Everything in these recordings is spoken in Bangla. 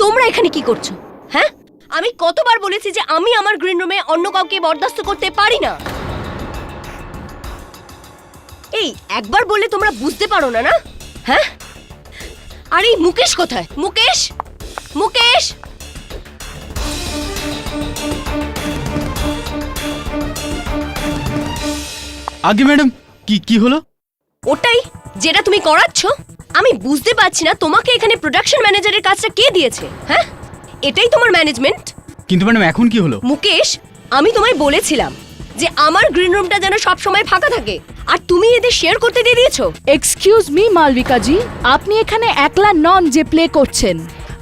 তোমরা এখানে কি করছো? হ্যাঁ, আমি কতবার বলেছি যে আমি আমার গ্রিন রুমে অন্য কাউকে বরদাস্ত করতে পারি না। এই একবার বলে তোমরা বুঝতে পারো না, না? হ্যাঁ, আর এই মুকেশ কোথায়? মুকেশ, মুকেশ! আগে ম্যাডাম, কি হলো? ওটাই যেটা তুমি করাচ্ছ। আমি বুঝতে পারছি না তোমাকে এখানে প্রোডাকশন ম্যানেজারের কাজটা কে দিয়েছে। হ্যাঁ, এটাই তোমার ম্যানেজমেন্ট? কিন্তু ম্যাডাম এখন কি হলো? মুকেশ, আমি তোমায় বলেছিলাম যে আমার গ্রিন রুমটা যেন সব সময় ফাঁকা থাকে, আর তুমি এদের শেয়ার করতে দিয়ে দিয়েছো। এক্সকিউজ মি মালবিকা জি, আপনি এখানে একলা নন যে প্লে করছেন,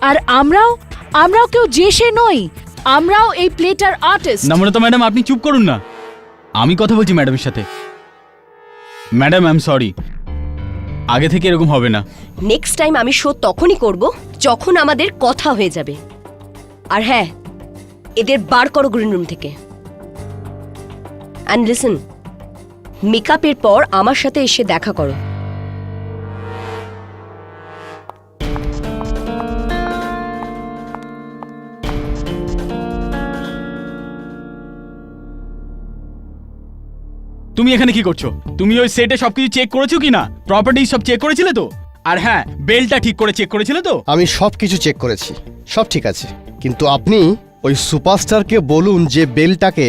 আর আমরাও কেউ যে সে নই, আমরাও এই প্লেটার আর্টিস্ট। নম্রতা ম্যাডাম, আপনি চুপ করুন না, আমি কথা বলছি ম্যাডামের সাথে। ম্যাডাম, আই এম সরি, আগে থেকে এরকম হবে না। নেক্সট টাইম আমি শো তখনই করব যখন আমাদের কথা হয়ে যাবে। আর হ্যাঁ, এদের বার করো গ্রিন রুম থেকে। অ্যান্ড লিসেন, মেকআপের পর আমার সাথে এসে দেখা করো। তুমি এখানে কি করছো? তুমি ওই সেটে সবকিছু চেক করেছো কি না? প্রপার্টি সব চেক করেছিলে তো? আর হ্যাঁ, বেলটা ঠিক করে চেক করেছিলে তো? আমি সব কিছু চেক করেছি, সব ঠিক আছে। কিন্তু আপনি ওই সুপারস্টারকে বলুন যে বেলটাকে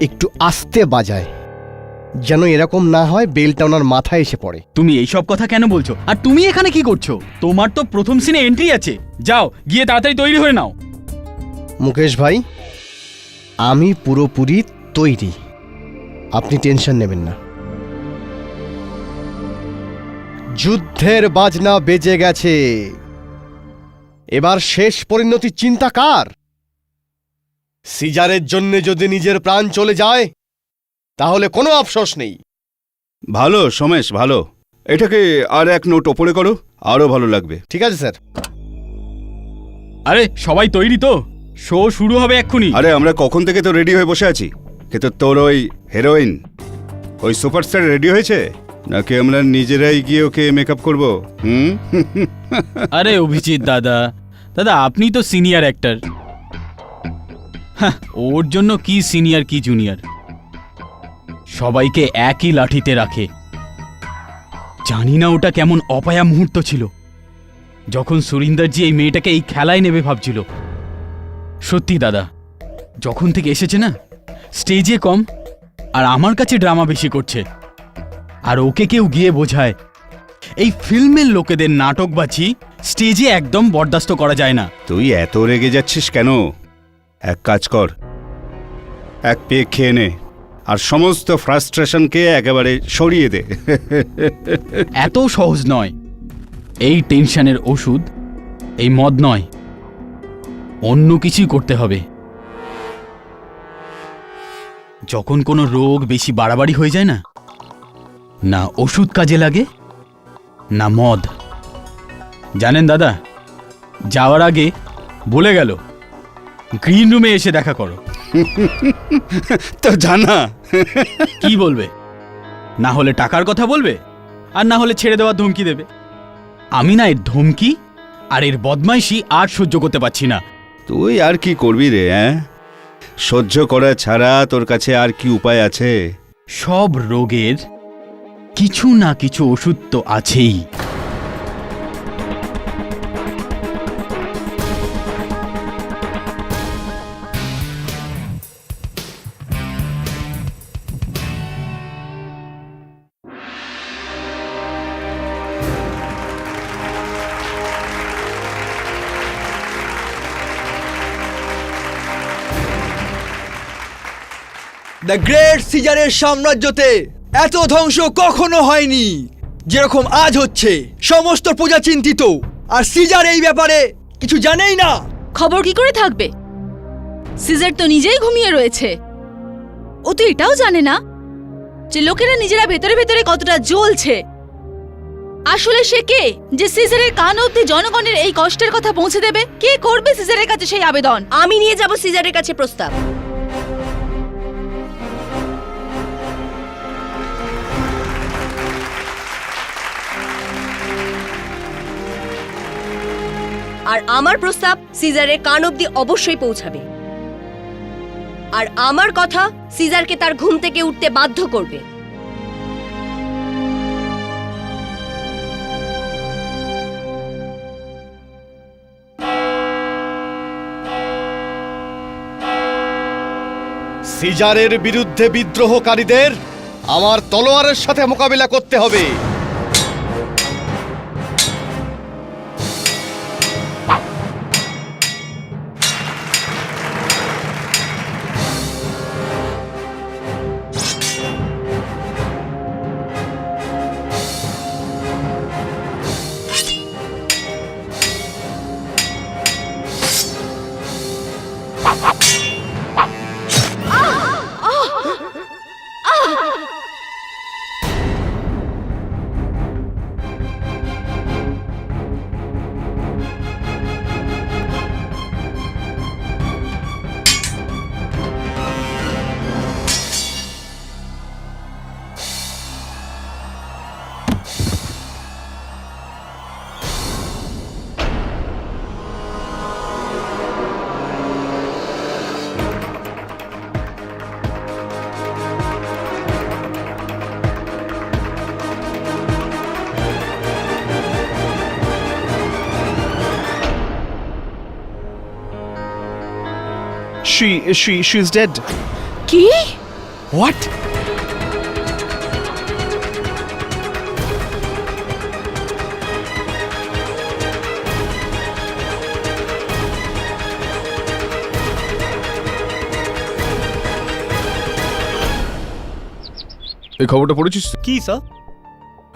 একটু আস্তে বাজায়, যেন এরকম না হয় বেলটা ওনার মাথায় এসে পড়ে। তুমি এই সব কথা কেন বলছো? আর তুমি এখানে কি করছো? তোমার তো প্রথম সিনে এন্ট্রি আছে, যাও গিয়ে তাড়াতাড়ি তৈরি হয়ে নাও। মুকেশ ভাই, আমি পুরোপুরি তৈরি, আপনি টেনশন নেবেন না। যুদ্ধের বাজনা বেজে গেছে, এবার শেষ পরিণতি চিন্তা কার? সিজারের জন্য যদি নিজের প্রাণ চলে যায় তাহলে কোনো আফসোস নেই। ভালো সমেশ, ভালো। এটাকে আর এক নোট ওপরে করো, আরো ভালো লাগবে। ঠিক আছে স্যার। আরে সবাই তৈরি তো? শো শুরু হবে এক্ষুনি। আরে আমরা কখন থেকে তো রেডি হয়ে বসে আছি, কিন্তু তোর ওই হিরোইন, ওই সুপারস্টার রেডি হয়েছে নাকি আমরা নিজেরাই গিয়ে ওকে মেকআপ করবো? আরে অভিজিৎ দাদা, আপনি তো সিনিয়র অ্যাক্টর। হ্যাঁ, ওর জন্য কি সিনিয়র কি জুনিয়র, সবাইকে একই লাঠিতে রাখে। জানি না ওটা কেমন অপায়া মুহূর্ত ছিল যখন সুরিন্দরজি এই মেয়েটাকে এই খেলায় নেবে ভাবছিল। সত্যি দাদা, যখন থেকে এসেছে না, স্টেজে কম আর আমার কাছে ড্রামা বেশি করছে। আর ওকে কেউ গিয়ে বোঝায় এই ফিল্মের লোকেদের নাটকবাজি স্টেজে একদম বরদাস্ত করা যায় না। তুই এত রেগে যাচ্ছিস কেন? এক কাজ কর, এক পেক খেয়ে নে আর সমস্ত ফ্রাস্ট্রেশনকে একেবারে সরিয়ে দে। এত সহজ নয়। এই টেনশনের ওষুধ এই মদ নয়, অন্য কিছুই করতে হবে। যখন কোনো রোগ বেশি বাড়াবাড়ি হয়ে যায় না, না ওষুধ কাজে লাগে না মদ। জানেন দাদা, যাওয়ার আগে বলে গেল গ্রিন রুমে এসে দেখা করো। তো জানা কি বলবে? না হলে টাকার কথা বলবে, আর না হলে ছেড়ে দেওয়ার ধমকি দেবে। আমি না এর ধমকি আর এর বদমাইশি আর সহ্য করতে পারছি না। তুই আর কি করবি রে? সহ্য করা ছাড়া তোর কাছে আর কি উপায় আছে? সব রোগের কিছু না কিছু ওষুধ তো আছেই। দ্য গ্রেট সিজারের সাম্রাজ্যতে এত ধ্বংস কখনো হয়নি যেরকম আজ হচ্ছে। সমস্ত প্রজা চিন্তিত, আর সিজার এই ব্যাপারে কিছু জানেই না। খবর কি করে থাকবে? সিজার তো নিজেই ঘুমিয়ে রয়েছে। ও তো এটাও জানে না যে লোকেরা নিজেরা ভেতরে ভেতরে কতটা জ্বলছে। আসলে সে কে যে সিজারের কান অবধি জনগণের এই কষ্টের কথা পৌঁছে দেবে? কে করবে সিজারের কাছে সেই আবেদন? আমি নিয়ে যাব সিজারের কাছে প্রস্তাব। আর আমার প্রস্তাব সিজারের কান অবধি অবশ্যই পৌঁছাবে। আর আমার কথা সিজারকে তার ঘুম থেকে উঠতে বাধ্য করবে। সিজারের বিরুদ্ধে বিদ্রোহকারীদের আমার তলোয়ারের সাথে মোকাবিলা করতে হবে। She's dead. কি? What? এই খবরটা পড়েছিস? কি স্যার?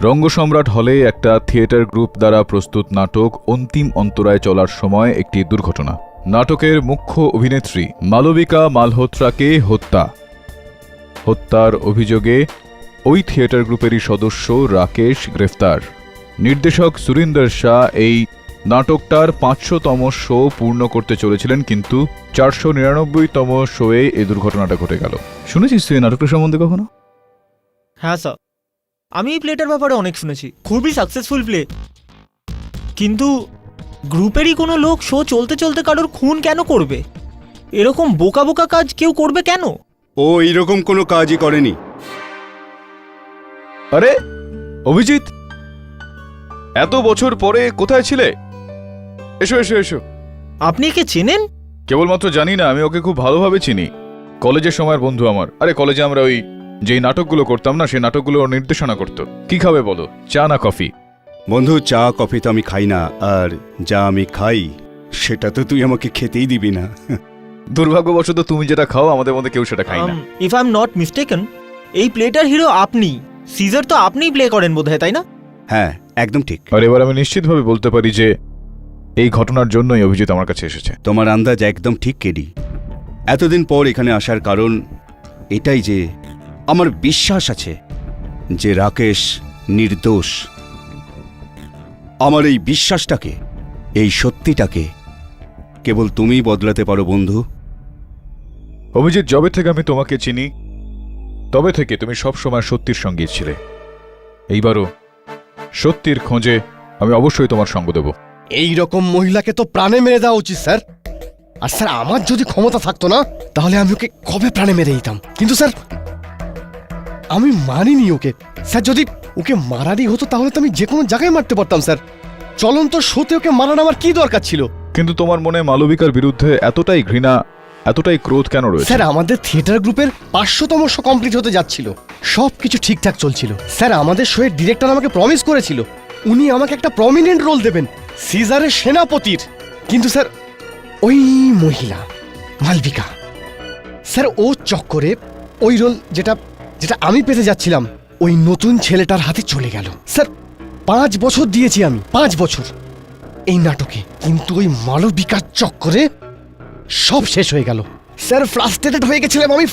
রঙ্গ সম্রাট হলে একটা থিয়েটার গ্রুপ দ্বারা প্রস্তুত নাটক অন্তিম অন্তরায় চলার সময় একটি দুর্ঘটনা। নাটকের মুখ্য অভিনেত্রী মালবিকা মালহোত্রাকে হত্যার অভিযোগে ওই থিয়েটার গ্রুপেরই সদস্য রাকেশ গ্রেফতার। নির্দেশক সুরিন্দর শাহ এই নাটকটার 500তম শো পূর্ণ করতে চলেছিলেন, কিন্তু 499তম শোয়ে এই দুর্ঘটনাটা ঘটে গেল। শুনেছিস তুই এই নাটকটা সম্বন্ধে কখনো? হ্যাঁ স্যার, আমি এই প্লেটার ব্যাপারে অনেক শুনেছি, খুবই সাকসেসফুল প্লে। কিন্তু গ্রুপেরই কোনো লোক শো চলতে চলতে কারোর খুন কেন করবে? এরকম বোকা বোকা কাজ কেউ করবে কেন? ও এইরকম কোনো কাজই করেনি। আরে অভিজিৎ, এত বছর পরে কোথায় ছিলে? এসো এসো এসো। আপনি একে চেনেন? কেবলমাত্র জানি না, আমি ওকে খুব ভালোভাবে চিনি। কলেজের সময়ের বন্ধু আমার। আরে কলেজে আমরা ওই যেই নাটকগুলো করতাম না, সেই নাটকগুলো নির্দেশনা করতো। কি খাবে বলো, চা না কফি? বন্ধু, চা কফি তো আমি খাই না, আর যা আমি খাই সেটা তো তুই আমাকে খেতেই দিবি না। দুর্ভাগ্যবশত তুমি যেটা খাও আমাদের মধ্যে কেউ সেটা খাই না। If I am not mistaken, এই প্লেটার হিরো আপনি। সিজার তো আপনিই প্লে করেন বোধহয়, তাই না? হ্যাঁ, একদম ঠিক। আর এবার আমি নিশ্চিতভাবে বলতে পারি যে এই ঘটনার জন্যই অভিজিৎ আমার কাছে এসেছে। তোমার আন্দাজ একদম ঠিক, কেডি। এতদিন পর এখানে আসার কারণ এটাই যে আমার বিশ্বাস আছে যে রাকেশ নির্দোষ। আমার এই বিশ্বাসটাকে, এই সত্যিটাকে কেবল তুমিই বদলাতে পারো বন্ধু। অভিজিৎ, যবে থেকে আমি তোমাকে চিনি তবে থেকে তুমি সব সময় সত্যির সঙ্গে ছিলে। এইবারও সত্যির খোঁজে আমি অবশ্যই তোমার সঙ্গ দেব। এই রকম মহিলাকে তো প্রাণে মেরে দেওয়া উচিত স্যার। আর স্যার, আমার যদি ক্ষমতা থাকতো না তাহলে আমি ওকে কবে প্রাণে মেরে দিতাম। কিন্তু স্যার, আমি মানিনি ওকে। স্যার, যদি ওকে মারারই হতো তাহলে তো আমি যে কোনো জায়গায় মারতে পারতাম স্যার। চলন্ত শোতে ওকে মারার আমার কি দরকার ছিল? কিন্তু তোমার মনে মালবিকার বিরুদ্ধে এতটাই ঘৃণা, এতটাই ক্রোধ কেন রয়েছে? স্যার, আমাদের থিয়েটার গ্রুপের 500তম শো কমপ্লিট হতে যাচ্ছিল, সব কিছু ঠিকঠাক চলছিল। স্যার, আমাদের শোয়ের ডিরেক্টর আমাকে প্রমিস করেছিল উনি আমাকে একটা প্রমিনেন্ট রোল দেবেন, সিজারের সেনাপতির। কিন্তু স্যার, ওই মহিলা মালবিকা, স্যার, ও চক্করে ওই রোল যেটা যেটা আমি পেতে যাচ্ছিলাম ওই নতুন ছেলেটার হাতে চলে গেল। স্যার, 5 বছর দিয়েছি আমি, 5 বছর এই নাটকে, কিন্তু ওই মালবিকার চক্করে সব শেষ হয়ে গেল। স্যার, ফ্রাস্ট্রেটেড হয়ে গেছিলাম আমি,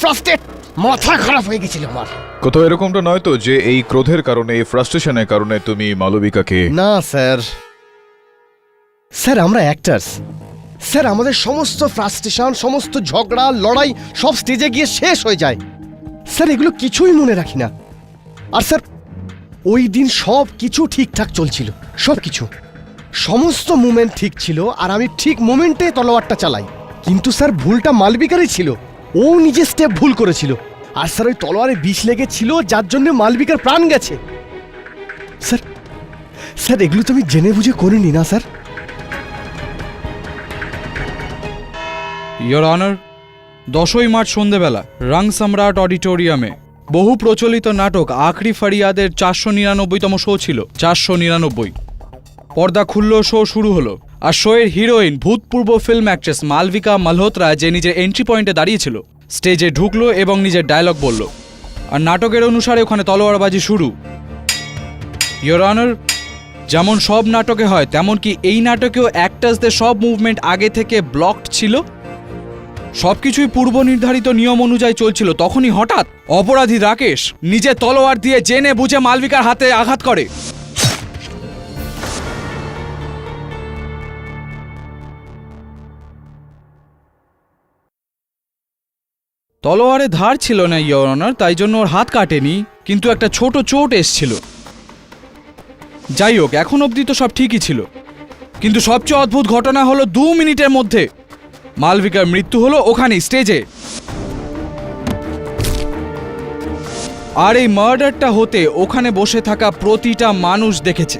মাথা খারাপ হয়ে গেছিল আমার। কোথাও এরকমটা নয় তো যে এই ক্রোধের কারণে, এই ফ্রাস্ট্রেশনের কারণে তুমি মালবিকাকে? না স্যার, স্যার আমরা অ্যাক্টার্স। স্যার, আমাদের সমস্ত ফ্রাস্ট্রেশন, সমস্ত ঝগড়া লড়াই সব স্টেজে গিয়ে শেষ হয়ে যায়। স্যার, এগুলো কিছুই মনে রাখি না। আর স্যার, ওই দিন সব কিছু ঠিকঠাক চলছিল, সব কিছু। সমস্ত মুভমেন্ট ঠিক ছিল আর আমি ঠিক মোমেন্টে তলোয়ারটা চালাই, কিন্তু স্যার ভুলটা মালবিকারই ছিল। ও নিজে স্টেপ ভুল করেছিল, আর স্যার ওই তলোয়ারে বিষ লেগেছিল যার জন্য মালবিকার প্রাণ গেছে। স্যার স্যার এগুলো তো আমি জেনে বুঝে করিনি না স্যার। ইয়োর অনার, 10ই মার্চ সন্ধেবেলা রং সম্রাট অডিটোরিয়ামে বহু প্রচলিত নাটক আখরি ফারিয়াদের 499তম শো ছিল। 499। পর্দা খুলল, শো শুরু হলো। আর শোয়ের হিরোইন ভূতপূর্ব ফিল্ম অ্যাক্ট্রেস মালবিকা মালহোত্রা, যে নিজের এন্ট্রি পয়েন্টে দাঁড়িয়েছিল, স্টেজে ঢুকলো এবং নিজের ডায়লগ বলল। আর নাটকের অনুসারে ওখানে তলোয়ারবাজি শুরু। ইয়োর অনার, যেমন সব নাটকে হয় তেমন কি এই নাটকেও অ্যাক্টার্সদের সব মুভমেন্ট আগে থেকে ব্লকড ছিল। সবকিছুই পূর্ব নির্ধারিত নিয়ম অনুযায়ী চলছিল। তখনই হঠাৎ অপরাধী রাকেশ নিজে তলোয়ার দিয়ে জেনে বুঝে মালবিকার হাতে আঘাত করে। তলোয়ারে ধার ছিল না ইয়োর অনার, তাই জন্য ওর হাত কাটেনি, কিন্তু একটা ছোট চোট এসছিল। যাই হোক, এখন অবধি তো সব ঠিকই ছিল, কিন্তু সবচেয়ে অদ্ভুত ঘটনা হলো 2 মিনিটের মধ্যে মালবিকার মৃত্যু হলো ওখানেই স্টেজে। আর এই মার্ডারটা হতে ওখানে বসে থাকা প্রতিটা মানুষ দেখেছে।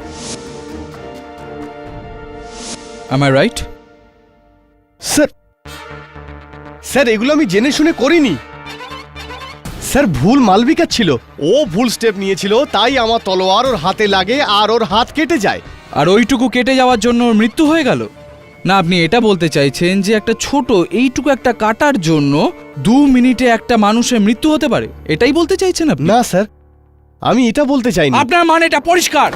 Am I right? Sir sir এগুলো আমি জেনে শুনে করিনি স্যার, ভুল মালবিকা ছিল। ও ভুল স্টেপ নিয়েছিল, তাই আমার তলোয়ার ওর হাতে লাগে আর ওর হাত কেটে যায়। আর ওইটুকু কেটে যাওয়ার জন্য ওর মৃত্যু হয়ে গেল? না, আপনি এটা বলতে চাইছেন যে একটা ছোট এইটুকু একটা কাটার জন্য 2 মিনিটে একটা মানুষের মৃত্যু হতে পারে, এটাই বলতে চাইছেন আপনি? না স্যার, আমি এটা বলতে চাইনি। আপনার মানেটা পরিষ্কার।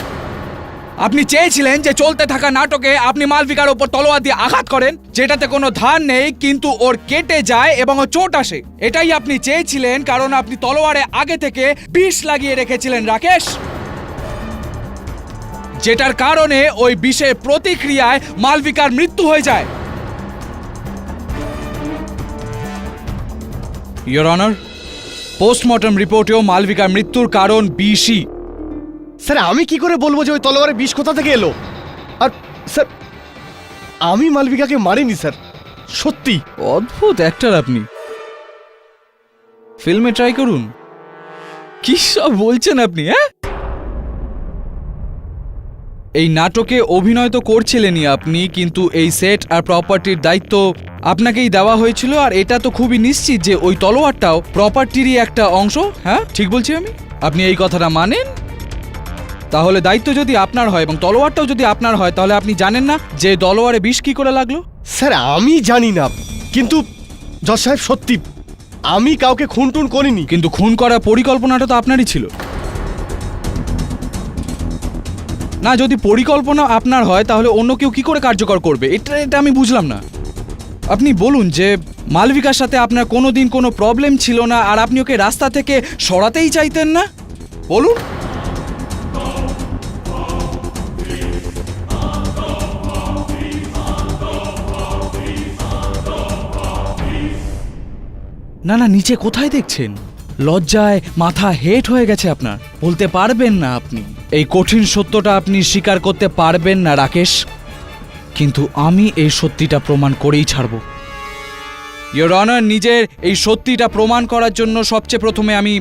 আপনি চেয়েছিলেন যে চলতে থাকা নাটকে আপনি মালবিকার ওপর তলোয়ার দিয়ে আঘাত করেন, যেটাতে কোনো ধার নেই, কিন্তু ওর কেটে যায় এবং ও চোট আসে। এটাই আপনি চেয়েছিলেন, কারণ আপনি তলোয়ারে আগে থেকে বিষ লাগিয়ে রেখেছিলেন রাকেশ, যেটার কারণে ওই বিষের প্রতিক্রিয়ায় মালবিকার মৃত্যু হয়ে যায়। ইয়োর অনার, পোস্টমর্টম রিপোর্টেও মালবিকার মৃত্যুর কারণ বিষই। স্যার আমি কি করে বলবো যে ওই তলোয়ারে বিষ কোথা থেকে এলো? আর স্যার আমি মালবিকাকে মারিনি স্যার, সত্যি। অদ্ভুত অ্যাক্টর আপনি, ফিল্মে ট্রাই করুন। কি সব বলছেন আপনি? হ্যাঁ, এই নাটকে অভিনয় তো করছিলেনই আপনি, কিন্তু এই সেট আর প্রপার্টির দায়িত্ব আপনাকেই দেওয়া হয়েছিল। আর এটা তো খুবই নিশ্চিত যে ওই তলোয়ারটাও প্রপার্টিরই একটা অংশ। হ্যাঁ, ঠিক বলছি আমি? আপনি এই কথাটা মানেন? তাহলে দায়িত্ব যদি আপনার হয় এবং তলোয়ারটাও যদি আপনার হয়, তাহলে আপনি জানেন না যে তলোয়ারে বিষ কি করে লাগলো? স্যার আমি জানি না, কিন্তু জজ সাহেব সত্যি আমি কাউকে খুন টুন করিনি। কিন্তু খুন করার পরিকল্পনাটা তো আপনারই ছিল না? যদি পরিকল্পনা আপনার হয়, তাহলে অন্য কেউ কি করে কার্যকর করবে? এটা আমি বুঝলাম না। আপনি বলুন যে মালবিকার সাথে আপনার কোনোদিন কোনো প্রবলেম ছিল না, আর আপনি ওকে রাস্তা থেকে সরাতেই চাইতেন না, বলুন। না না, নিচে কোথায় দেখছেন? লজ্জায় মাথা হেট হয়ে গেছে আপনার, বলতে পারবেন না আপনি। এই কঠিন সত্যটা আপনি স্বীকার করতে পারবেন না রাকেশ, কিন্তু আমি এই সত্যিটা প্রমাণ করেই ছাড়ব। ইয়োর অনার, নিজের এই সত্যিটা প্রমাণ করার জন্য সবচেয়ে প্রথমে আমি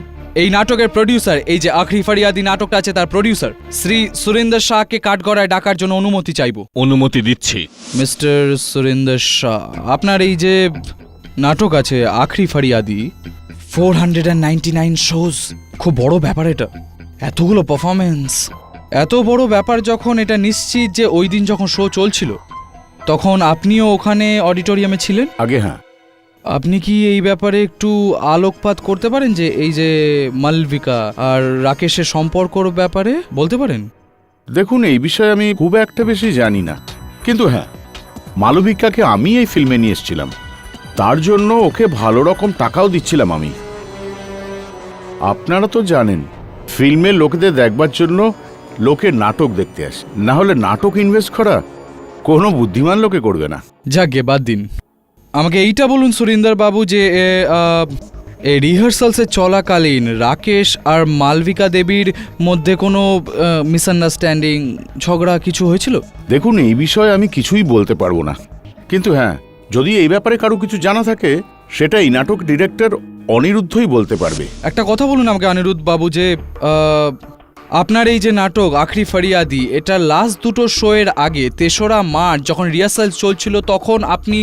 এই নাটকের প্রডিউসার, এই যে আখরি ফারিয়াদি নাটকটা আছে তার প্রডিউসার শ্রী সুরিন্দর শাহকে কাঠগড়ায় ডাকার জন্য অনুমতি চাইব। অনুমতি দিচ্ছি। মিস্টার সুরিন্দর শাহ, আপনার এই যে নাটক আছে আখরি ফারিয়াদি, 499 শোজ, খুব বড় ব্যাপার এটা। এতগুলো পারফরমেন্স, এত বড় ব্যাপার যখন, এটা নিশ্চিত যে ওই দিন যখন শো চলছিল তখন আপনিও ওখানে অডিটোরিয়ামে ছিলেন? আগে হ্যাঁ। আপনি কি এই ব্যাপারে একটু আলোকপাত করতে পারেন যে এই যে মালবিকা আর রাকেশের সম্পর্কর ব্যাপারে বলতে পারেন? দেখুন, এই বিষয়ে আমি খুব একটা বেশি জানি না, কিন্তু হ্যাঁ, মালবিকাকে আমি এই ফিল্মে নিয়ে এসেছিলাম, তার জন্য ওকে ভালো রকম টাকাও দিচ্ছিলাম আমি। আপনারা তো জানেন, ফিল্মে লোকেদের দেখবার জন্য লোকে নাটক দেখতে আসে, না হলে নাটক ইনভেস্ট করা কোনো বুদ্ধিমান লোকে করবে না। যাকে বাদ দিন, আমাকে এইটা বলুন সুরিন্দর বাবু যে এই রিহার্সালসে চলাকালীন রাকেশ আর মালবিকা দেবীর মধ্যে কোনো মিসআন্ডারস্ট্যান্ডিং ঝগড়া কিছু হয়েছিল? দেখুন, এই বিষয়ে আমি কিছুই বলতে পারবো না, কিন্তু হ্যাঁ, যদি এই ব্যাপারে কারো কিছু জানা থাকে সেটাই নাটক ডিরেক্টর অনিরুদ্ধই বলতে পারবে। একটা কথা বলুন আমাকে অনিরুদ্ধ বাবু, যে আপনার এই যে নাটক আখরি ফরিয়াদি, এটা লাস্ট দুটো শোয়ের আগে ৩রা মার্চ যখন রিহার্সাল চলছিল তখন আপনি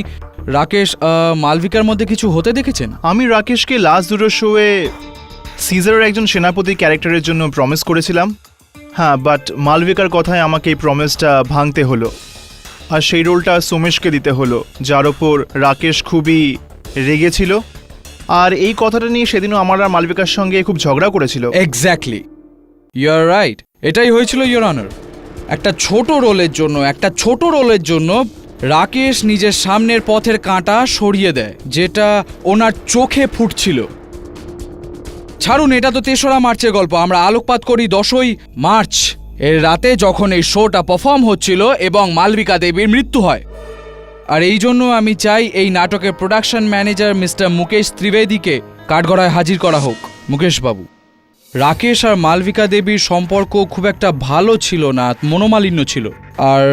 রাকেশ মালবিকার মধ্যে কিছু হতে দেখেছেন? আমি রাকেশকে লাস্ট দুটো শোয়ে সিজারের একজন সেনাপতি ক্যারেক্টারের জন্য প্রমিস করেছিলাম। হ্যাঁ, বাট মালবিকার কথায় আমাকে এই প্রমিসটা ভাঙতে হলো, আর সেই রোলটা সোমেশকে দিতে হলো, যার ওপর রাকেশ খুবই রেগেছিল। আর এই কথাটা নিয়ে সেদিনও আমার আর মালবিকার সঙ্গে খুব ঝগড়া করেছিল। এক্স্যাক্টলি, ইউ আর রাইট, এটাই হয়েছিল ইওর অনার। একটা ছোট রোলের জন্য রাকেশ নিজের সামনের পথের কাঁটা সরিয়ে দেয়, যেটা ওনার চোখে ফুটছিল। ছাড়ুন, এটা তো ৩রা মার্চের গল্প, আমরা আলোকপাত করি 10ই মার্চ এর রাতে, যখন এই শোটা পারফর্ম হচ্ছিল এবং মালবিকা দেবীর মৃত্যু হয়। আর এই জন্য আমি চাই এই নাটকের প্রোডাকশন ম্যানেজার মিস্টার মুকেশ ত্রিবেদীকে কাঠগড়ায় হাজির করা হোক। মুকেশ বাবু, রাকেশ আর মালবিকা দেবীর সম্পর্ক খুব একটা ভালো ছিল না, মনোমালিন্য ছিল। আর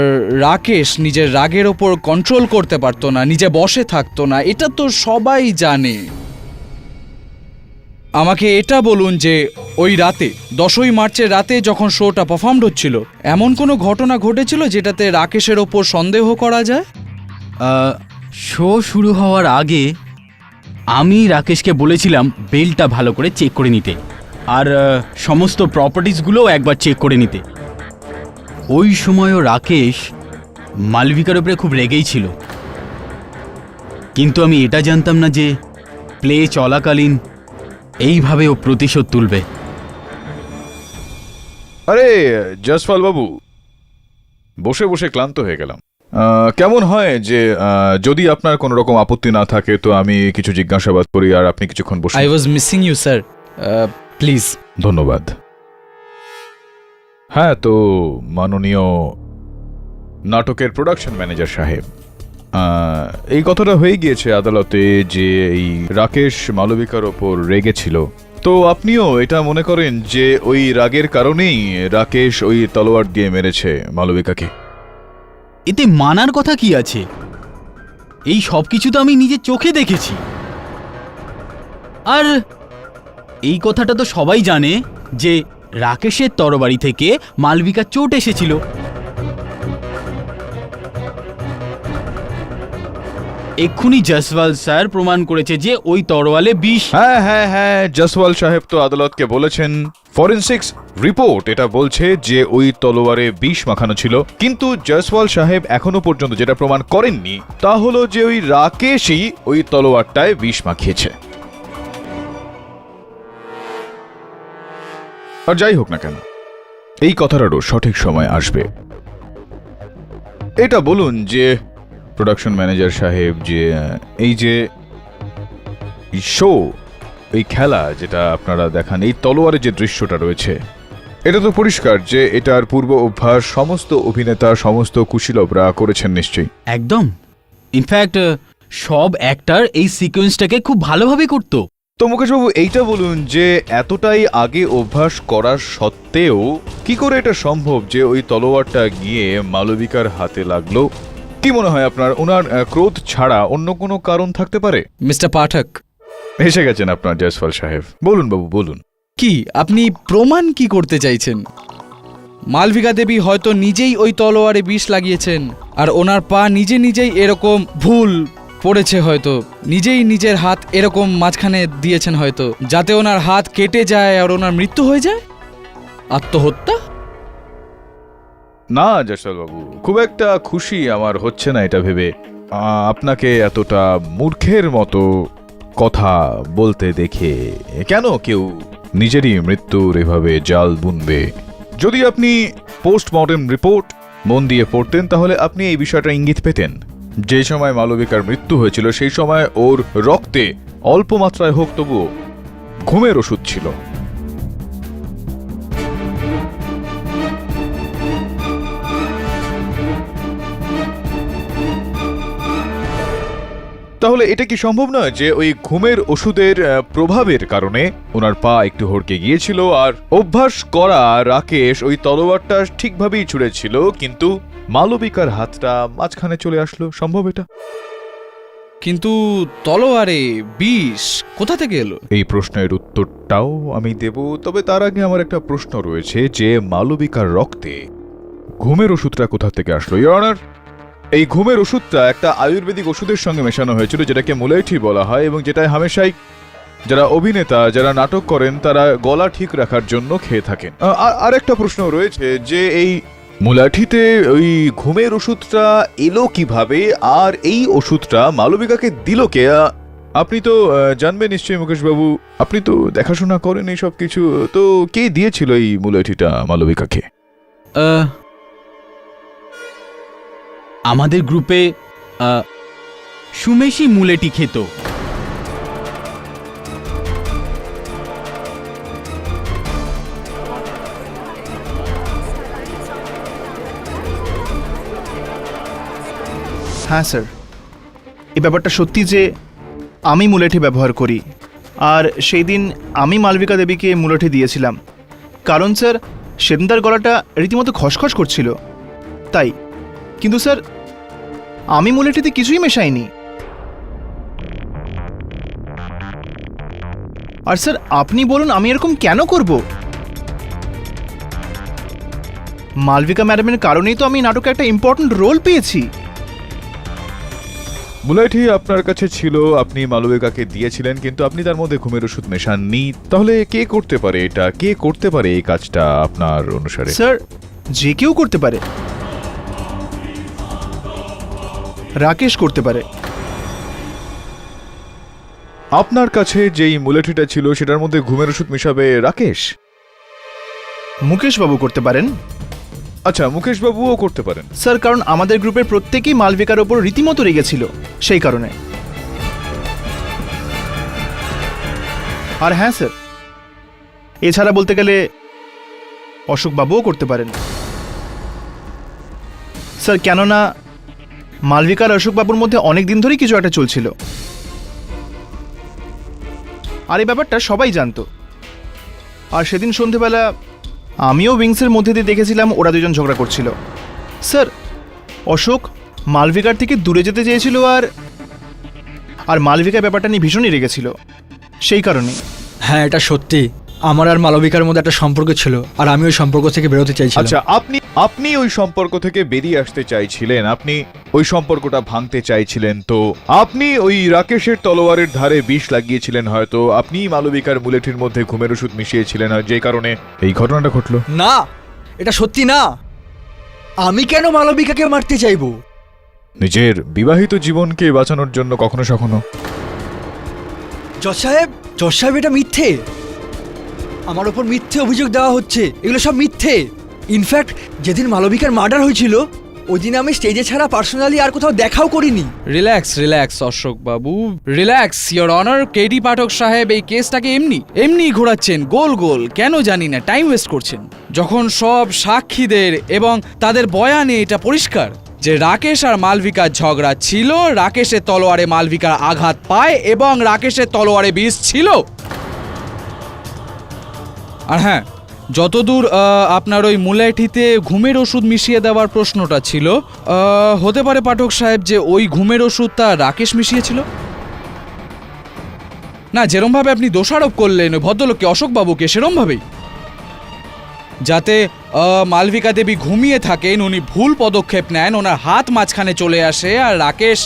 রাকেশ নিজের রাগের ওপর কন্ট্রোল করতে পারতো না, নিজে বসে থাকতো না, এটা তো সবাই জানে। আমাকে এটা বলুন যে ওই রাতে 10ই মার্চের রাতে যখন শোটা পারফর্ম হচ্ছিল, এমন কোনো ঘটনা ঘটেছিল যেটাতে রাকেশের ওপর সন্দেহ করা যায়? শো শুরু হওয়ার আগে আমি রাকেশকে বলেছিলাম বেলটা ভালো করে চেক করে নিতে, আর সমস্ত প্রপার্টিসগুলোও একবার চেক করে নিতে। ওই সময়ও রাকেশ মালবিকার উপরে খুব রেগেই ছিল, কিন্তু আমি এটা জানতাম না যে প্লে চলাকালীন এইভাবে ও প্রতিশোধ তুলবে। আরে জসপাল বাবু, বসে বসে ক্লান্ত হয়ে গেলাম। কেমন হয় যে যদি আপনার কোনো রকম আপত্তি না থাকে তো আমি কিছু জিজ্ঞাসাবাদ করি আর আপনি কিছুক্ষণ বসে। I was missing you sir, please. ধন্যবাদ। হ্যাঁ, তো মাননীয় নাটকের প্রোডাকশন ম্যানেজার সাহেব, এই কথাটা হয়ে গিয়েছে আদালতে যে এই রাকেশ মালবিকার ওপর রেগেছিল, তো আপনিও এটা মনে করেন যে ওই রাগের কারণেই রাকেশ ওই তলোয়ার দিয়ে মেরেছে মালবিকাকে? এতে মানার কথা কি আছে? এই সব কিছু তো আমি নিজের চোখে দেখেছি, আর এই কথাটা তো সবাই জানে যে রাকেশের তরবারি থেকে মালবিকার চোট এসেছিল। এক্ষুনি জসওয়াল স্যার প্রমাণ করেছে যে ওই তরোয়ালে বিষ। হ্যাঁ হ্যাঁ হ্যাঁ, জসওয়াল সাহেব তো আদালতকে বলেছেন, ফরেনসিক্স রিপোর্ট এটা বলছে যে ওই তলোয়ারে বিষ মাখানো ছিল, কিন্তু জসওয়াল সাহেব এখনো পর্যন্ত যেটা প্রমাণ করেননি তা হলো যে ওই রাকেশই ওই তলোয়ারটায় বিষ মাখিয়েছে। আর যাই হোক না কেন, এই কথাটারও সঠিক সময় আসবে। এটা বলুন যে প্রোডাকশন ম্যানেজার সাহেব, যে এই যে শো, এই খেলা যেটা আপনারা দেখান, এই তলোয়ারের যে দৃশ্যটা রয়েছে, এটা তো পরিষ্কার যে এটার পূর্ব অভ্যাস সমস্ত অভিনেতা, সমস্ত কুশীলবরা করেছেন নিশ্চয়ই। একদম, ইনফ্যাক্ট সব অ্যাক্টর এই সিকোয়েন্সটাকে খুব ভালোভাবে করতো। তো মুকেশবাবু, এইটা বলুন যে এতটাই আগে অভ্যাস করার সত্ত্বেও কি করে এটা সম্ভব যে ওই তলোয়ারটা গিয়ে মালবিকার হাতে লাগলো? কি মনে হয় আপনার, ওনার ক্রোধ ছাড়া অন্য কোনো কারণ থাকতে পারে? মিস্টার পাঠক, এসে গেছেন আপনার জয়সওয়াল সাহেব, বলুন বাবু বলুন। কি আপনি প্রমাণ কি করতে চাইছেন? মালবিকা দেবী হয়তো নিজেই ওই তলোয়ারে বিষ লাগিয়েছেন, আর ওনার পা নিজেই এরকম ভুল পড়েছে, হয়তো নিজেই নিজের হাত এরকম মাঝখানে দিয়েছেন হয়তো, যাতে ওনার হাত কেটে যায় আর ওনার মৃত্যু হয়ে যায়। আত্মহত্যা? না জয়সওয়াল বাবু, খুব একটা খুশি আমার হচ্ছে না এটা ভেবে আপনাকে এতটা মূর্খের মতো কথা বলতে দেখে। কেন কেউ নিজেরই মৃত্যুর এভাবে জাল বুনবে? যদি আপনি পোস্টমর্টেম রিপোর্ট মন দিয়ে পড়তেন তাহলে আপনি এই বিষয়টা ইঙ্গিত পেতেন। যে সময় মালবিকার মৃত্যু হয়েছিল সেই সময় ওর রক্তে অল্প মাত্রায় হোক তবুও ঘুমের ওষুধ ছিল। তাহলে এটা কি সম্ভব নয় যে ওই ঘুমের ওষুধের প্রভাবের কারণে ওনার পা একটু হড়কে গিয়েছিল, আর অভ্যাস করা রাকেশ ওই তলোয়ারটা ঠিকভাবেই ছুঁড়েছিল, কিন্তু মালবিকার হাতটা মাঝখানে চলে আসলো? সম্ভব এটা? কিন্তু তলোয়ারে বিষ কোথা থেকে এলো? এই প্রশ্নের উত্তরটাও আমি দেব, তবে তার আগে আমার একটা প্রশ্ন রয়েছে যে মালবিকার রক্তে ঘুমের ওষুধটা কোথা থেকে আসলো? ইওর অনার, এই ঘুমের ওষুধটা একটা আয়ুর্বেদিক ওষুধের সঙ্গে মেশানো হয়েছিল যেটাকে মুলাইঠি বলা হয়, এবং যেটা হামেশাই যারা অভিনেতা, যারা নাটক করেন, তারা গলা ঠিক রাখার জন্য খেয়ে থাকেন। আর একটা প্রশ্ন রয়েছে যে এই মুলাঠিতে ওই ঘুমের ওষুধটা এলো কিভাবে, আর এই ওষুধটা মালবিকাকে দিল কে? আপনি তো জানবেন নিশ্চয়ই মুকেশ বাবু, আপনি তো দেখাশোনা করেন এই সব কিছু, তো কে দিয়েছিল এই মুলাঠিটা মালবিকাকে? আমাদের গ্রুপে সুমেশই মুলেটি খেত। হ্যাঁ স্যার, এই ব্যাপারটা সত্যি যে আমি মুলেঠি ব্যবহার করি, আর সেই দিন আমি মালবিকা দেবীকে মুলেঠি দিয়েছিলাম, কারণ স্যার সেদিন তার গলাটা রীতিমতো খসখস করছিল তাই। কিন্তু স্যার আমি মুলেঠিতে কিছুই মেশাইনি। আর স্যার আপনি বলুন আমি এরকম কেন করব? মালবিকা ম্যাডামের কারণেই তো আমি নাটকে একটা ইম্পর্ট্যান্ট রোল পেয়েছি। মুলাইঠি আপনার কাছে ছিল, আপনি মালবিকাকে দিয়েছিলেন, কিন্তু আপনি তার মধ্যে ঘুমের ওষুধ মেশাননি। তাহলে কে করতে পারে এটা? কে করতে পারে এই কাজটা আপনার অনুসারে? স্যার যে কেউ করতে পারে, রাকেশ করতে পারে। আপনার কাছে যেই মুলাঠিটা ছিল সেটার মধ্যে ঘুমের ওষুধ মিশাবে রাকেশ? মুকেশ বাবু করতে পারেন। আচ্ছা, মুকেশ বাবুও করতে পারেন। স্যার কারণ আমাদের গ্রুপের প্রত্যেকেই মালবিকার ওপর রীতিমতো রেগেছিল, সেই কারণে। আর হ্যাঁ স্যার, এছাড়া বলতে গেলে অশোক বাবুও করতে পারেন স্যার, কেননা মালবিকার অশোক বাবুর মধ্যে অনেক দিন ধরেই কিছু একটা চলছিল, আর এই ব্যাপারটা সবাই জানতো। আর সেদিন সন্ধেবেলা আমিও উইংসের মধ্যে দিয়ে দেখেছিলাম ওরা দুজন ঝগড়া করছিল। স্যার অশোক মালবিকার থেকে দূরে যেতে চেয়েছিল, আর মালবিকার ব্যাপারটা নিয়ে ভীষণই রেগেছিল, সেই কারণে। হ্যাঁ এটা সত্যি, আমার আর মালবিকার মধ্যে একটা সম্পর্ক ছিল, আর আমি ওই সম্পর্ক থেকে বেরোতে চাইছিলাম। আচ্ছা, আপনি ওই সম্পর্ক থেকে বেরিয়ে আসতে চাইছিলেন, আপনি ওই সম্পর্কটা ভাঙতে চাইছিলেন, তো আপনি ওই রাকেশের তলোয়ারের ধারে বিষ লাগিয়েছিলেন, হয়তো আপনি মালবিকার মুলেঠির মধ্যে ঘুমের ওষুধ মিশিয়েছিলেন, আর যে কারণে এই ঘটনাটা ঘটলো। না, এটা সত্যি না। আমি কেন মালবিকাকে মারতে চাইবো? নিজের বিবাহিত জীবনকে বাঁচানোর জন্য কখনো সখনো। জজ সাহেব এটা মিথ্যে। আমার ওপর মিথ্যে অভিযোগ দেওয়া হচ্ছে, এগুলো সব মিথ্যে। ইনফ্যাক্ট যেদিন মালবিকার মার্ডার হয়েছিল ওই দিন আমি স্টেজে ছাড়া পার্সোনালি আর কোথাও দেখাও করিনি। Relax Ashok Babu, relax your honour. KD পাঠক সাহেব এই কেসটাকে এমনি ঘোরাচ্ছেন গোল গোল, কেন জানি না, টাইম ওয়েস্ট করছেন। যখন সব সাক্ষীদের এবং তাদের বয়ানে এটা পরিষ্কার যে রাকেশ আর মালবিকার ঝগড়া ছিল, রাকেশের তলোয়ারে মালবিকার আঘাত পায় এবং রাকেশের তলোয়ারে বিষ ছিল। আর হ্যাঁ, যতদূর আপনার ওই মুলাইঠিতে ঘুমের ওষুধ মিশিয়ে দেওয়ার প্রশ্নটা ছিল, হতে পারে পাঠক সাহেব যে ওই ঘুমের ওষুধটা রাকেশ মিশিয়েছিল। না, যেরমভাবে আপনি দোষারোপ করলেন ওই ভদ্রলোককে, অশোকবাবুকে, সেরমভাবেই যাতে মালবিকা দেবী ঘুমিয়ে থাকেন, উনি ভুল পদক্ষেপ নেন, ওনার হাত মাঝখানে চলে আসে, আর রাকেশ।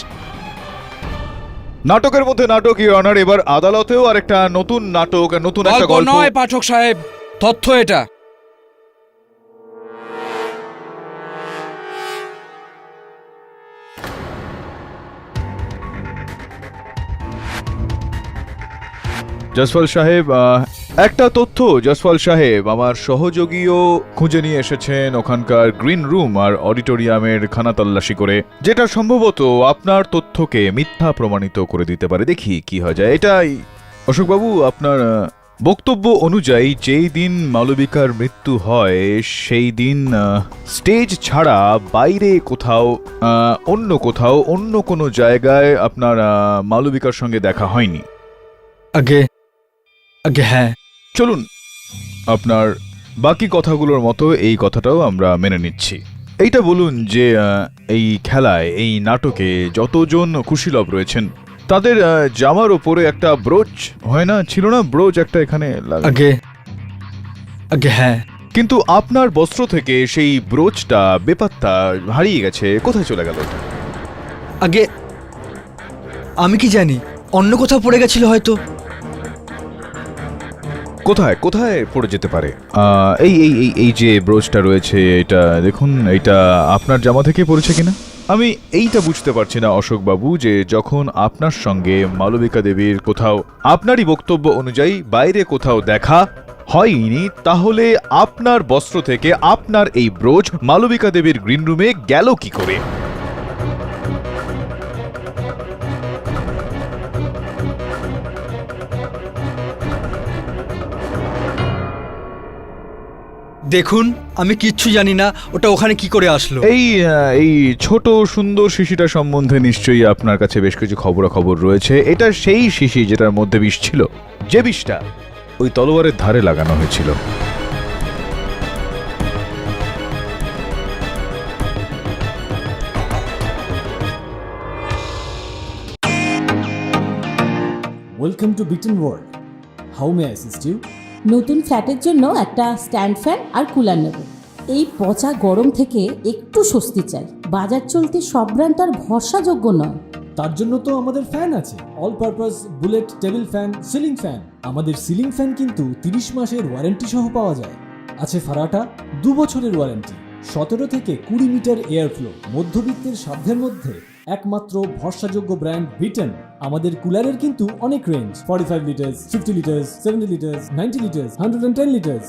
নাটকের মধ্যে নাটক ইওর অনার, এবার আদালতেও আরেকটা নতুন নাটক, নতুন একটা গল্প গল্প। নয় পাঠক সাহেব, তথ্য এটা। জসপাল সাহেব, একটা তথ্য জসপাল সাহেব, আমার সহযোগীও খুঁজে নিয়ে এসেছেন ওখানকার গ্রিন রুম আর অডিটোরিয়ামের খানা তল্লাশি করে, যেটা সম্ভবত আপনার তথ্যকে মিথ্যা প্রমাণিত করে দিতে পারে। দেখি কি হয় যায়। এটাই অশোকবাবু, আপনার বক্তব্য অনুযায়ী যেই দিন মালবিকার মৃত্যু হয় সেই দিন স্টেজ ছাড়া বাইরে কোথাও অন্য কোনো জায়গায় আপনার মালবিকার সঙ্গে দেখা হয়নি। আগে আগে হ্যাঁ। চলুন আপনার বাকি কথাগুলোর মতো এই কথাটাও আমরা মেনে নিচ্ছি। এইটা বলুন যে এই খেলায়, এই নাটকে যতজন কুশীলব রয়েছেন তাদের জামার ওপরে একটা ব্রোচ হয় না, ছিল না ব্রোচ একটা এখানে আগে আগে হ্যাঁ। কিন্তু আপনার বস্ত্র থেকে সেই ব্রোচটা বেপাত্তা হারিয়ে গেছে, কোথায় চলে গেল? আগে আমি কি জানি, অন্য কোথাও পড়ে গেছিল হয়তো। কোথায় কোথায় পড়ে যেতে পারে? এই এই এই এই যে ব্রোচটা রয়েছে, এটা দেখুন, এটা আপনার জামা থেকে পড়েছে কিনা? আমি এইটা বুঝতে পারছি না অশোকবাবু, যে যখন আপনার সঙ্গে মালবিকা দেবীর কোথাও আপনারই বক্তব্য অনুযায়ী বাইরে কোথাও দেখা হয়নি, তাহলে আপনার বস্ত্র থেকে আপনার এই ব্রোচ মালবিকা দেবীর গ্রিন রুমে গেল কি করে? দেখুন, আমি কিচ্ছু জানি না ওটা ওখানে কি করে আসলো। এই ছোট সুন্দর শিশিটা সম্বন্ধে নিশ্চয়ই আপনার কাছে বেশ কিছু খবরাখবর রয়েছে। এটা সেই শিশি যেটার মধ্যে বিষ ছিল, যে বিষটা ওই তলোয়ারের ধারে লাগানো হয়েছিল। Welcome to Beaton world, how may I assist you? নতুন ফ্ল্যাটের জন্য একটা স্ট্যান্ড ফ্যান আর কুলার নেব। এই পচা গরম থেকে একটু স্বস্তি চাই। বাজার চলতে সব ব্র্যান্ড তো আর ভরসাযোগ্য নয়। তার জন্য তো আমাদের ফ্যান আছে, all purpose bullet table fan, ceiling fan. আমাদের সিলিং ফ্যান কিন্তু 30 মাসের ওয়ারেন্টি সহ পাওয়া যায়। আছে ফারাটা 2 বছরের ওয়ারেন্টি, 17 থেকে 20 মিটার এয়ার ফ্লো, মধ্যবিত্তের সাধ্যের মধ্যে একমাত্র ভরসাযোগ্য ব্র্যান্ড বিটন। আমাদের কুলারের কিন্তু অনেক range, 45 litres, 50 litres, 70 litres, 90 litres, 110 litres.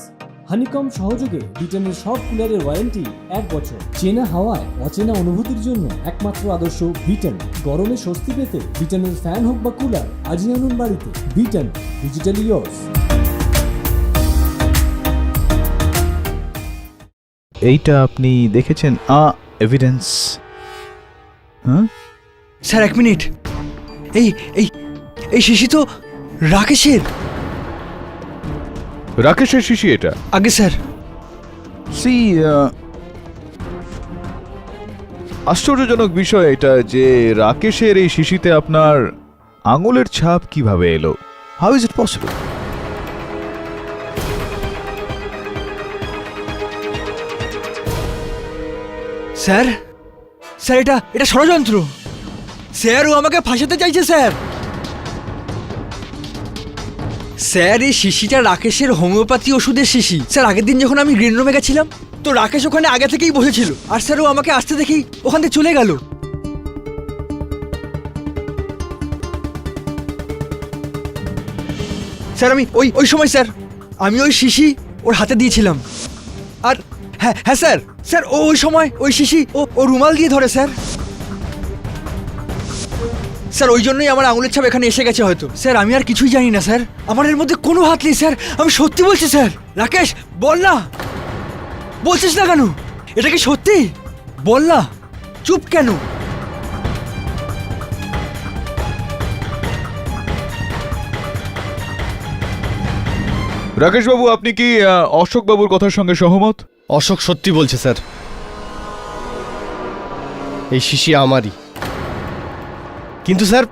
Honeycomb সহযোগে বিটনের সব কুলারের ওয়ারেন্টি 1 বছর। চেনা হাওয়ায় অচেনা অনুভূতির জন্য একমাত্র আদর্শ বিটন। গরমে স্বস্তি পেতে বিটনের ফ্যান হোক বা কুলার, আজই আনুন বাড়িতে। Vuitton, digitally yours. এইটা আপনি দেখেছেন এভিডেন্স? হ্যাঁ স্যার, 1 মিনিট। এই এই এই শিশি তো রাকেশের। রাকেশের শিশি এটা? আগে স্যার। সি, আশ্চর্যজনক বিষয় এটা যে রাকেশের এই শিশিতে আপনার আঙুলের ছাপ কিভাবে এলো? How is it possible? Sir, sir এটা ষড়যন্ত্র। স্যার, ও আমাকে ফাঁসাতে চাইছে স্যার। স্যার, এই শিশিটা রাকেশের হোমিওপ্যাথি ওষুধের শিশি। স্যার, আগের দিন যখন আমি গ্রিন রুমে গেছিলাম তো রাকেশ ওখানে আগে থেকেই বসেছিল, আর স্যার ও আমাকে আসতে দেখেই ওখান থেকে চলে গেল। স্যার, আমি ওই সময় স্যার আমি ওই শিশি ওর হাতে দিয়েছিলাম। আর হ্যাঁ হ্যাঁ স্যার, স্যার ও ওই সময় ওই শিশি ও রুমাল দিয়ে ধরে স্যার। স্যার, ওই জন্যই আমার আঙুলের ছাপ এখানে এসে গেছে হয়তো। স্যার, আমি আর কিছুই জানি না স্যার, আমার এর মধ্যে কোনো হাত নেই স্যার, আমি সত্যি বলছি স্যার। রাকেশ, বল না, বলছিস না কেন? এটা কি সত্যি? বল না, চুপ কেন? রাকেশ বাবু, আপনি কি অশোক বাবুর কথার সঙ্গে সহমত? অশোক সত্যি বলছে স্যার, এই শিশি আমারই। কিন্তু স্যার,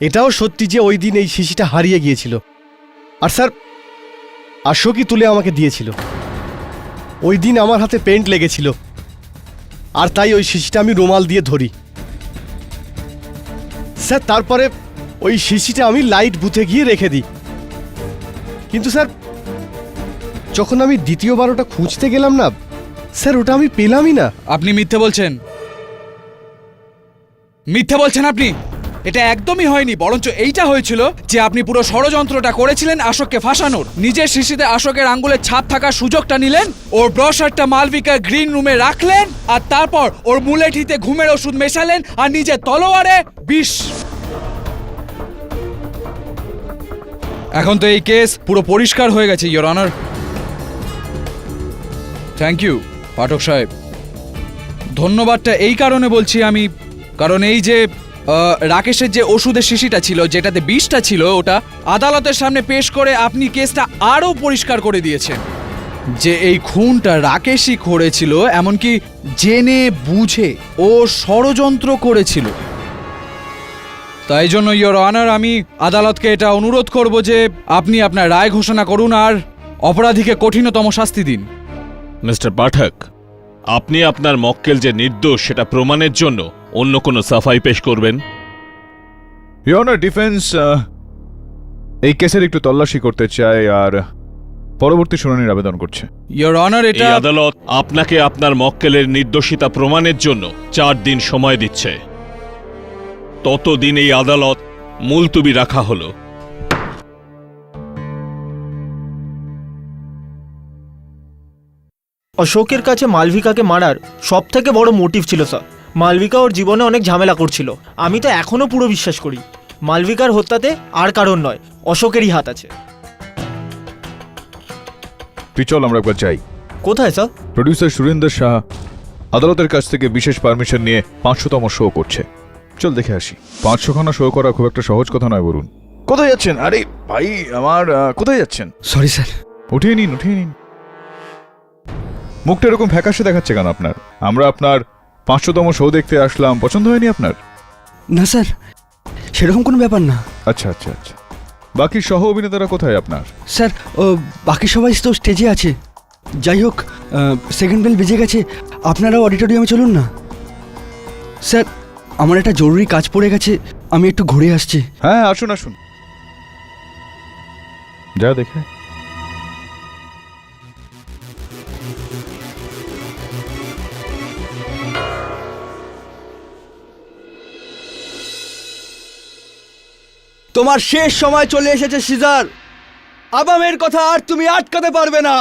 এটাও সত্যি যে ওই দিন এই শিশিটা হারিয়ে গিয়েছিল, আর স্যার অশোকই তুলে আমাকে দিয়েছিল। ওই দিন আমার হাতে পেন্ট লেগেছিল, আর তাই ওই শিশিটা আমি রুমাল দিয়ে ধরি। স্যার, তারপরে ওই শিশিটা আমি লাইট বুথে গিয়ে রেখে দিই। কিন্তু স্যার, যখন আমি দ্বিতীয়বার ওটা খুঁজতে গেলাম না স্যার, ওটা আমি পেলামই না। আপনি মিথ্যে বলছেন, মিথ্যে বলছেন আপনি। এটা একদমই হয়নি, বরঞ্চ এইটা হয়েছিল যে আপনি পুরো ষড়যন্ত্রটা করেছিলেন আশোককে ফাঁসানোর। নিজের শিশিতে আশোকের আঙ্গুলের ছাপ থাকার সুযোগটা নিলেন, ওর ব্রশারটা মালবিকা গ্রিন রুমে রাখলেন, আর তারপর ওর মুলেঠিতে ঘুমের ওষুধ মেশালেন, আর নিজের তলোয়ারে বিষ। এখন তো এই কেস পুরো পরিষ্কার হয়ে গেছে ইয়োর অনার। থ্যাংক ইউ পাঠক সাহেব। ধন্যবাদটা এই কারণে বলছি আমি, কারণ এই যে রাকেশের যে ওষুধের শিশিটা ছিল, যেটাতে বিষটা ছিল, ওটা আদালতের সামনে পেশ করে আপনি কেসটা আরও পরিষ্কার করে দিয়েছেন যে এই খুনটা রাকেশই করেছিল, এমনকি জেনে বুঝে ও ষড়যন্ত্র করেছিল। তাই জন্য ইয়োর অনার, আমি আদালতকে এটা অনুরোধ করব যে আপনি আপনার রায় ঘোষণা করুন আর অপরাধীকে কঠিনতম শাস্তি দিন। মিস্টার পাঠক, আপনি আপনার মক্কেল যে নির্দোষ সেটা প্রমাণের জন্য অন্য কোনো সাফাই পেশ করবেন? ইয়োর অনার, ডিফেন্স এই কেসের একটু তল্লাশি করতে চায় আর পরবর্তী শুনানির আবেদন করছে। ইয়োর অনার, এই এটা আদালত আপনাকে আপনার মক্কেলের নির্দোষিতা প্রমাণের জন্য 4 দিন সময় দিচ্ছে। ততদিন এই আদালত মুলতুবি রাখা হলো। অশোকের কাছে মালবিকাকে মারার সব থেকে বড় মোটিভ ছিল স্যার। মালবিকা ওর জীবনে অনেক ঝামেলা করছিল। আমি তো এখনো পুরো বিশ্বাস করি মালবিকার হত্যাতে আর কারণ নয়, অশোকেরই হাত আছে। তুই চল, আমরা একবার যাই। কোথায় স্যার? প্রডিউসার সুরেন্দ্র শাহ আদালতের কাছ থেকে বিশেষ পারমিশন নিয়ে 500তম শো করছে। চল দেখে আসি। 500খানা শো করা খুব একটা সহজ কথা নয় বরুণ। কোথায় যাচ্ছেন? আরে ভাই আমার, কোথায় যাচ্ছেন? Sorry sir. উঠিয়ে নিন, উঠিয়ে নিন। মুখটা এরকম ফ্যাকাশে দেখাচ্ছে কেন আপনার? আমরা আপনার 500তম শো দেখতে আসলাম, পছন্দ হয়নি আপনার? না স্যার, সেরকম কোনো ব্যাপার না। আচ্ছা আচ্ছা আচ্ছা। বাকি সহ অভিনেতারা কোথায় আপনার? স্যার, বাকি সবাই তো স্টেজে আছে। যাই হোক, সেকেন্ড বেল বেজে গেছে, আপনারাও অডিটোরিয়ামে চলুন না। স্যার, আমার একটা জরুরি কাজ পড়ে গেছে, আমি একটু ঘুরে আসছি। হ্যাঁ, আসুন আসুন, যা দেখে। তোমার শেষ সময় চলে এসেছে সিজার। আবামের কথা আর তুমি আটকাতে পারবে না।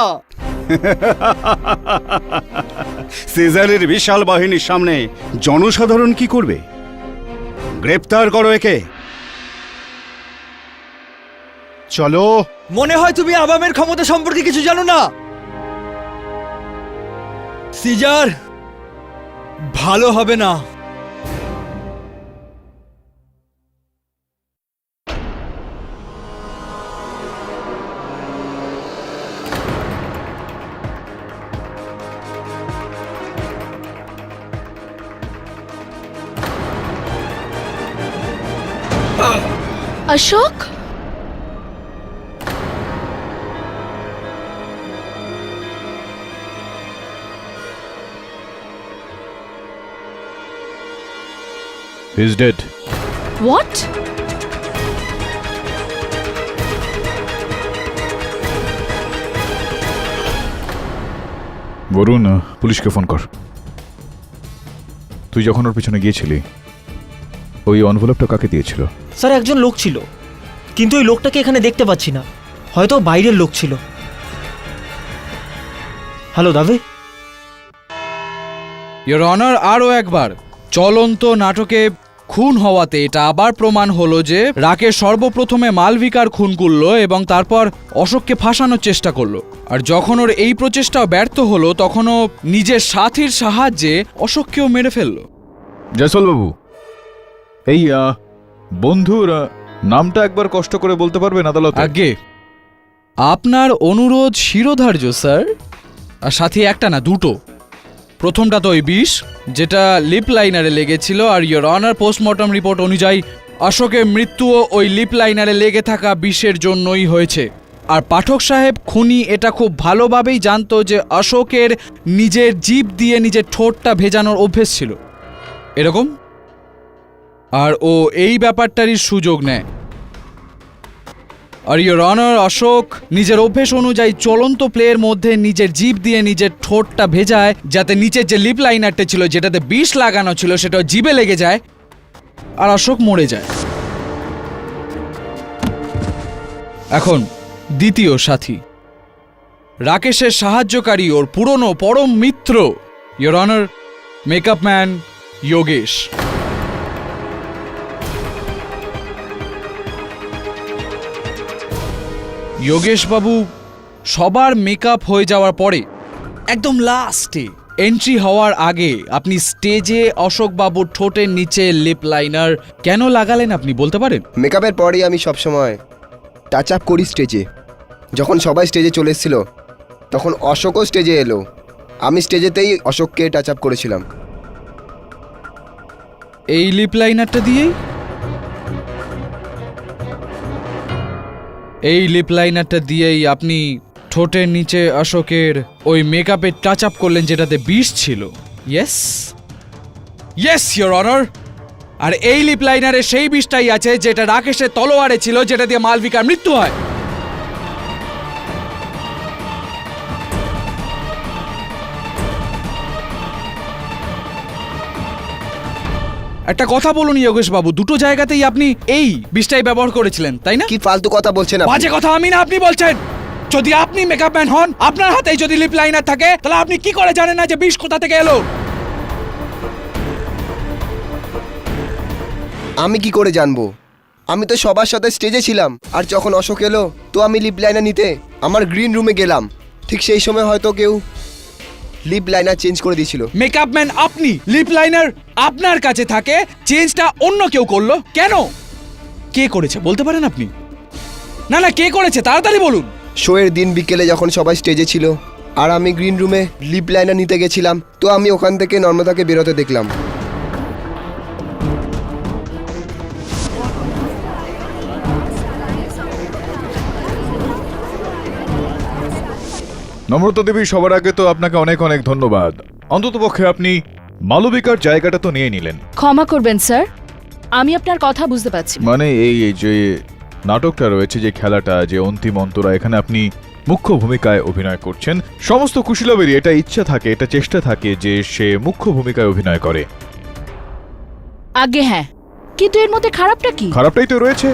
সিজারের বিশাল বাহিনীর সামনে জনসাধারণ কি করবে? গ্রেপ্তার করো একে। চলো। মনে হয় তুমি আবামের ক্ষমতা সম্পর্কে কিছু জানো না। সিজার, ভালো হবে না। Ashok, He's dead. What? Varun, পুলিশকে ফোন কর। তুই যখন ওর পিছনে গিয়েছিলি, ওই এনভেলপটা কাকে দিয়েছিল? স্যার, একজন লোক ছিল, কিন্তু ওই লোকটাকে এখানে দেখতে পাচ্ছি না। হয়তো বাইরের লোক ছিল। হ্যালো দাভে। ইয়োর অনার, আরও একবার চলন্ত নাটকে খুন হওয়াতে এটা আবার প্রমাণ হলো যে রাকেশ সর্বপ্রথমে মালবিকার খুন করলো এবং তারপর অশোককে ফাঁসানোর চেষ্টা করলো। আর যখন ওর এই প্রচেষ্টাও ব্যর্থ হলো, তখন ও নিজের সাথীর সাহায্যে অশোককেও মেরে ফেললো। জয়সল বাবু, এই বন্ধুর নামটা একবার কষ্ট করে বলতে পারবেন আদালতে? আগে আপনার অনুরোধ শিরোধার্য স্যার, আর সাথে একটা না, দুটো। প্রথমটা তো ওই বিষ, যেটা লিপ লাইনারে লেগেছিল, আর ইয়োর অনার পোস্টমর্টম রিপোর্ট অনুযায়ী অশোকের মৃত্যুও ওই লিপ লাইনারে লেগে থাকা বিষের জন্যই হয়েছে। আর পাঠক সাহেব খুনি এটা খুব ভালোভাবেই জানতো যে অশোকের নিজের জিভ দিয়ে নিজের ঠোঁটটা ভেজানোর অভ্যেস ছিল এরকম, আর ও এই ব্যাপারটারই সুযোগ নেয়। আর ইয়োর অনার, অশোক নিজের অভ্যেস অনুযায়ী চলন্ত প্লেয়ের মধ্যে নিজের জিভ দিয়ে নিজের ঠোঁটটা ভেজায়, যাতে নিচের যে লিপ লাইনারটা ছিল, যেটাতে বিষ লাগানো ছিল, সেটা জিভে লেগে যায় আর অশোক মরে যায়। এখন দ্বিতীয় সাথী, রাকেশের সাহায্যকারী, ওর পুরনো পরম মিত্র, your honour, makeup man Yogesh. Yogesh babu সবার মেকআপ হয়ে যাওয়ার পরে একদম লাস্টে এন্ট্রি হওয়ার আগে আপনি স্টেজে অশোক বাবুর ঠোঁটের নিচে লিপ লাইনার কেন লাগালেন আপনি বলতে পারেন? মেকআপের পরেই আমি সবসময় টাচ আপ করি স্টেজে। যখন সবাই স্টেজে চলে এসেছিল তখন অশোকও স্টেজে এলো, আমি স্টেজেতেই অশোককে টাচ আপ করেছিলাম। এই লিপ লাইনারটা দিয়েই? এই লিপ লাইনারটা দিয়েই আপনি ঠোঁটের নিচে অশোকের ওই মেকআপে টাচ আপ করলেন যেটাতে বিষ ছিল? Yes yes your honour. আর এই লিপ লাইনারে সেই বিষটাই আছে যেটা রাকেশের তলোয়ারে ছিল, যেটা দিয়ে মালবিকার মৃত্যু হয়। একটা কথা বলুন যোগেশ বাবু, দুটো জায়গাতেই আপনি এই বিষটাই ব্যবহার করেছিলেন তাই না? কি ফালতু কথা বলছেন আপনি? বাজে কথা আমি না, আপনি বলছেন। যদি আপনি মেকআপ ম্যান হন, আপনার হাতেই যদি লিপ লাইনার থাকে, তাহলে আপনি কি করে জানেন না যে বিষ কোথা থেকে এলো? আমি কি করে জানবো? আমি তো সবার সাথে স্টেজে ছিলাম, আর যখন অশোক এলো তো আমি লিপ লাইনার নিতে আমার গ্রিন রুমে গেলাম। ঠিক সেই সময় হয়তো কেউ লিপ লাইনার চেঞ্জ করে দিয়েছিল। মেকআপ ম্যান আপনি, লিপ লাইনার আপনার কাছে থাকে, চেঞ্জটা অন্য কেউ করলো কেন? কে করেছে বলতে পারেন আপনি? না না, কে করেছে তাড়াতাড়ি বলুন। শো এর দিন বিকেলে যখন সবাই স্টেজে ছিল আর আমি গ্রিন রুমে লিপ লাইনার নিতে গেছিলাম, তো আমি ওখান থেকে নর্মদাকে বেরোতে দেখলাম। নম্রতা দেবী, সবার আগে তো আপনাকে অনেক অনেক ধন্যবাদ। অন্ততপক্ষে আপনি মালবিকার জায়গাটা তো নিয়ে নিলেন। ক্ষমা করবেন স্যার, আমি আপনার কথা বুঝতে পারছি। মানে এই যে নাটকটা রয়েছে, যে খেলাটা, যে অন্তিম অন্তরা, এখানে আপনি মুখ্য ভূমিকায় অভিনয় করছেন। সমস্ত কুশীলবেরই এটা ইচ্ছা থাকে, এটা চেষ্টা থাকে যে সে মুখ্য ভূমিকায় অভিনয় করে। আগে হ্যাঁ, কিন্তু এর মধ্যে খারাপটা কি? খারাপটাই তো রয়েছে।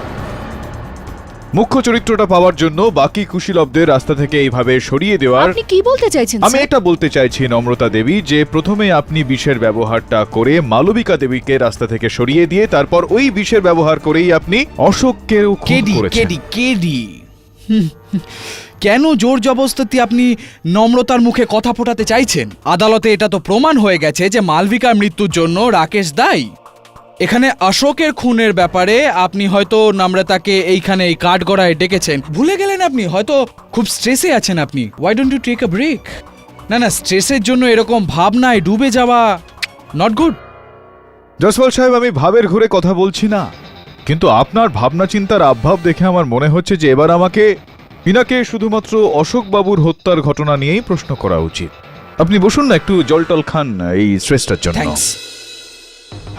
মুখ্য চরিত্রটা পাওয়ার জন্য বাকি কুশীলবদের রাস্তা থেকে এইভাবে সরিয়ে দেওয়ার। আপনি কি বলতে চাইছেন? আমি এটা বলতে চাইছি নম্রতা দেবী, যে প্রথমে আপনি বিষের ব্যবহারটা করে মালবিকা দেবীকে রাস্তা থেকে সরিয়ে দিয়ে তারপর ওই বিষের ব্যবহার করেই আপনি অশোককেও খুন করেছেন। কেডি কেন জোর জবরদস্তি আপনি নম্রতার মুখে কথা ফোটাতে চাইছেন? আদালতে এটা তো প্রমাণ হয়ে গেছে যে মালবিকার মৃত্যুর জন্য রাকেশ দায়ী। এখানে অশোকের খুনের ব্যাপারে আপনি হয়তো নম্রতাকে এইখানে এই কাঠগড়ায় ডেকেছেন, ভুলে গেলেন আপনি, হয়তো খুব স্ট্রেসে আছেন আপনি। Why don't you take a break? না না, স্ট্রেসের জন্য এরকম ভাবনায় ডুবে যাওয়া নট গুড। জসওয়াল সাহেব, আমি ভাবের ঘুরে কথা বলছি না, কিন্তু আপনার ভাবনা চিন্তার আভাব দেখে আমার মনে হচ্ছে যে এবার আমাকে ইনাকে শুধুমাত্র অশোক বাবুর হত্যার ঘটনা নিয়েই প্রশ্ন করা উচিত। আপনি বসুন না, একটু জলটল খান এই স্ট্রেসটার জন্য।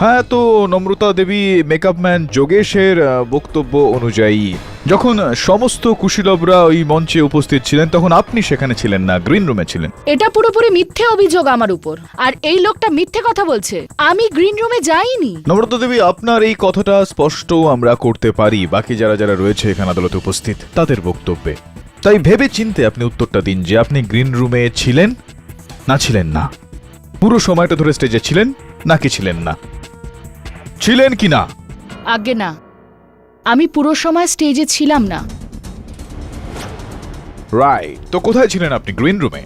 হ্যাঁ, তো নম্রতা দেবী, মেকআপ ম্যান যোগেশের বক্তব্য অনুযায়ী যখন সমস্ত কুশীলবরা ওই মঞ্চে উপস্থিত ছিলেন তখন আপনি সেখানে ছিলেন না, গ্রিন রুমে ছিলেন। এটা পুরোপুরি মিথ্যে অভিযোগ আমার উপর, আর এই লোকটা মিথ্যে কথা বলছে। আমি গ্রিন রুমে যাইনি। নম্রতা দেবী, আপনার এই কথাটা স্পষ্ট আমরা করতে পারি বাকি যারা যারা রয়েছে এখানে আদালতে উপস্থিত তাদের বক্তব্যে। তাই ভেবে চিনতে আপনি উত্তরটা দিন যে আপনি গ্রিন রুমে ছিলেন না ছিলেন না, পুরো সময়টা ধরে স্টেজে ছিলেন নাকি ছিলেন না, ছিলেন কি না? আগে না, আমি পুরো সময় স্টেজে ছিলাম না। রাইট, তো কোথায় ছিলেন আপনি? গ্রিন রুমে।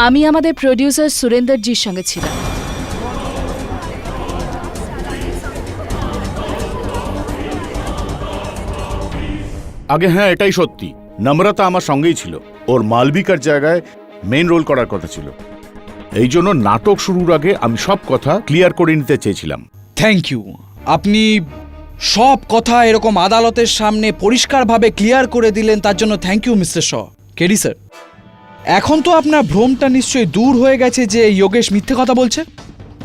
আমি আমাদের প্রোডিউসার সুরেন্দ্রজির সঙ্গে ছিলাম। আগে হ্যাঁ, এটাই সত্যি, নম্রতা আমার সঙ্গেই ছিল। ওর মালবিকার জায়গায় মেইন রোল করার কথা ছিল, এই জন্য নাটক শুরুর আগে আমি সব কথা ক্লিয়ার করে নিতে চেয়েছিলাম। থ্যাংক ইউ, আপনি সব কথা এরকম আদালতের সামনে পরিষ্কারভাবে ক্লিয়ার করে দিলেন, তার জন্য thank you mister Shaw. KD sir, এখন তো আপনার ভ্রমটা নিশ্চয়ই দূর হয়ে গেছে যে যোগেশ মিথ্যে কথা বলছে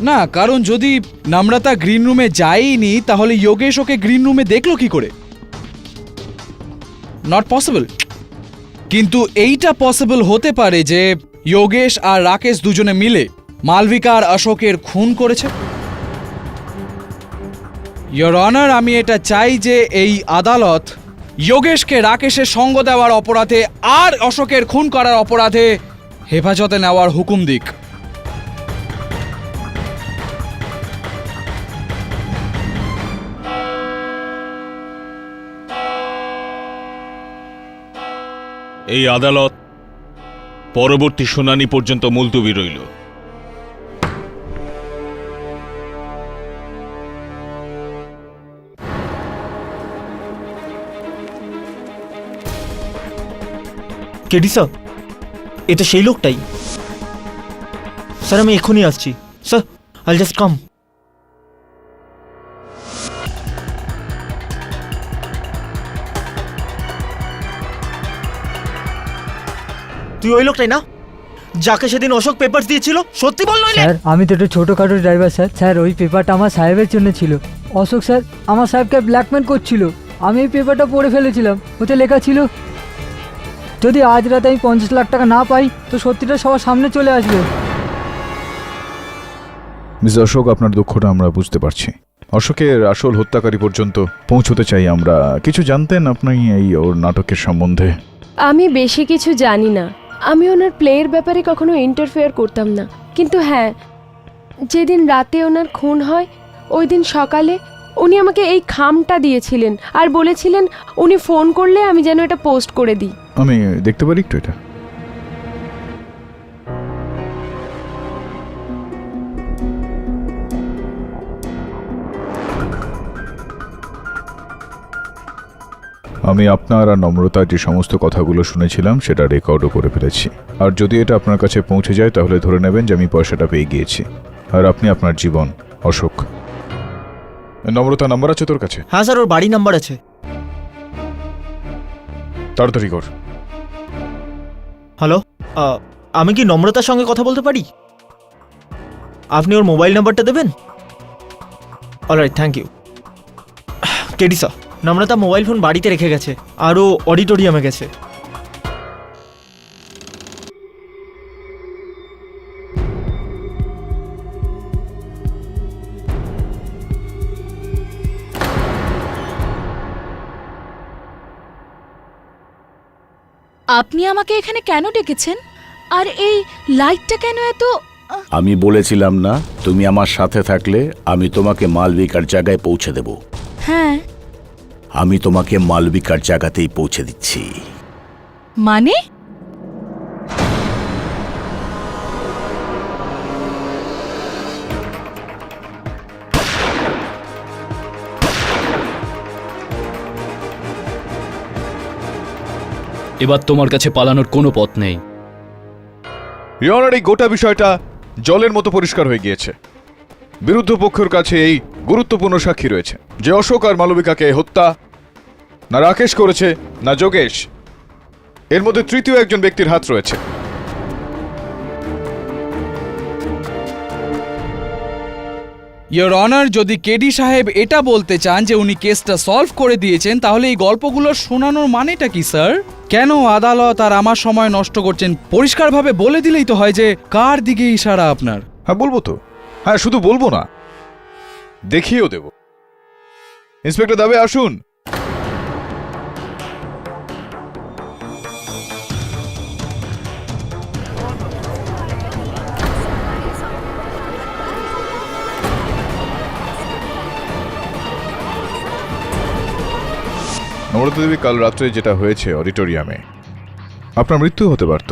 না, কারণ যদি নম্রতা গ্রিন রুমে যায়নি তাহলে যোগেশ ওকে গ্রিন রুমে দেখলো কি করে? Not possible. কিন্তু এইটা পসিবল হতে পারে যে যোগেশ আর রাকেশ দুজনে মিলে মালবিকা আর অশোকের খুন করেছে। ইয়োর অনার, আমি এটা চাই যে এই আদালত যোগেশকে রাকেশের সঙ্গ দেওয়ার অপরাধে আর অশোকের খুন করার অপরাধে হেফাজতে নেওয়ার হুকুম দিক। এই আদালত পরবর্তী শুনানি পর্যন্ত মুলতবি রইল। কেডি স্যার, এটা সেই লোকটাই। স্যার আমি এক্ষুনি আসছি। Sir I just come. তুই ওই লোকটাই না যাকে সেদিন অশোক পেপারস দিয়েছিল? সত্যি বল নইলে। স্যার আমি তো একটু ছোটোখাটো ড্রাইভার স্যার। স্যার ওই পেপারটা আমার সাহেবের জন্য ছিল। অশোক স্যার আমার সাহেবকে ব্ল্যাকমেল করছিল। আমি এই পেপারটা পড়ে ফেলেছিলাম। ওতে লেখা ছিল যদি আজ রাতে আমি 50 লাখ টাকা না পাই তো সত্যিটা সবার সামনে চলে আসবে। মিস অশোক, আপনার দুঃখটা আমরা বুঝতে পারছি। অশোকের আসল হত্যাকারী পর্যন্ত পৌঁছতে চাই আমরা। কিছু জানতেন আপনি এই ওর নাটকের সম্বন্ধে? আমি বেশি কিছু জানি না। আমি ওনার প্লেয়ের ব্যাপারে কখনো ইন্টারফেয়ার করতাম না। কিন্তু হ্যাঁ, যেদিন রাতে ওনার খুন হয় ওই দিন সকালে উনি আমাকে এই খামটা দিয়েছিলেন আর বলেছিলেন উনি ফোন করলে আমি যেন এটা পোস্ট করে দিই। আমি দেখতে পারি একটু এটা? আমি আপনার আর নম্রতার যে সমস্ত কথাগুলো শুনেছিলাম সেটা রেকর্ডও করে ফেলেছি। আর যদি এটা আপনার কাছে পৌঁছে যায় তাহলে ধরে নেবেন যে আমি পয়সাটা পেয়ে গিয়েছি আর আপনি আপনার জীবন অশোক। নম্রতা নাম্বার আছে তোর কাছে? হ্যাঁ স্যার, ওর বাড়ি নাম্বার আছে। তাড়াতাড়ি কর। হ্যালো, আমি কি নম্রতার সঙ্গে কথা বলতে পারি? আপনি ওর মোবাইল নাম্বারটা দেবেন? Alright, thank you. KD sir, Namrata mobile phone বাড়িতে রেখে গেছে আর ও অডিটোরিয়ামে গেছে। আপনি আমাকে এখানে কেন ডেকেছেন? আর এই লাইটটা কেন এত? আমি বলেছিলাম না তুমি আমার সাথে থাকলে আমি তোমাকে মালবিকার জায়গায় পৌঁছে দেব। হ্যাঁ, আমি তোমাকে মালবিকার জায়গাতেই পৌঁছে দিচ্ছি। মানে? এবার তোমার কাছে পালানোর কোনো পথ নেই। ইয়নার এই গোটা বিষয়টা জলের মতো পরিষ্কার হয়ে গিয়েছে। বিরুদ্ধ পক্ষের কাছে এই গুরুত্বপূর্ণ সাক্ষী রয়েছে যে অশোক আর মালবিকাকে হত্যা না রাকেশ করেছে না যোগেশ, এর মধ্যে তৃতীয় একজন ব্যক্তির হাত রয়েছে। ইয়োর অনার, যদি কেডি সাহেব এটা বলতে চান যে উনি কেসটা সলভ করে দিয়েছেন তাহলে এই গল্পগুলো শোনানোর মানেটা কি স্যার? কেন আদালত আর আমার সময় নষ্ট করছেন? পরিষ্কারভাবে বলে দিলেই তো হয় যে কার দিকে ইশারা আপনার। হ্যাঁ বলবো তো, হ্যাঁ শুধু বলবো না, দেখিয়েও দেব। ইন্সপেক্টর দাবে আসুন। নম্রতা দেবী, কাল রাত্রে যেটা হয়েছে অডিটোরিয়ামে, আপনার মৃত্যু হতে পারত।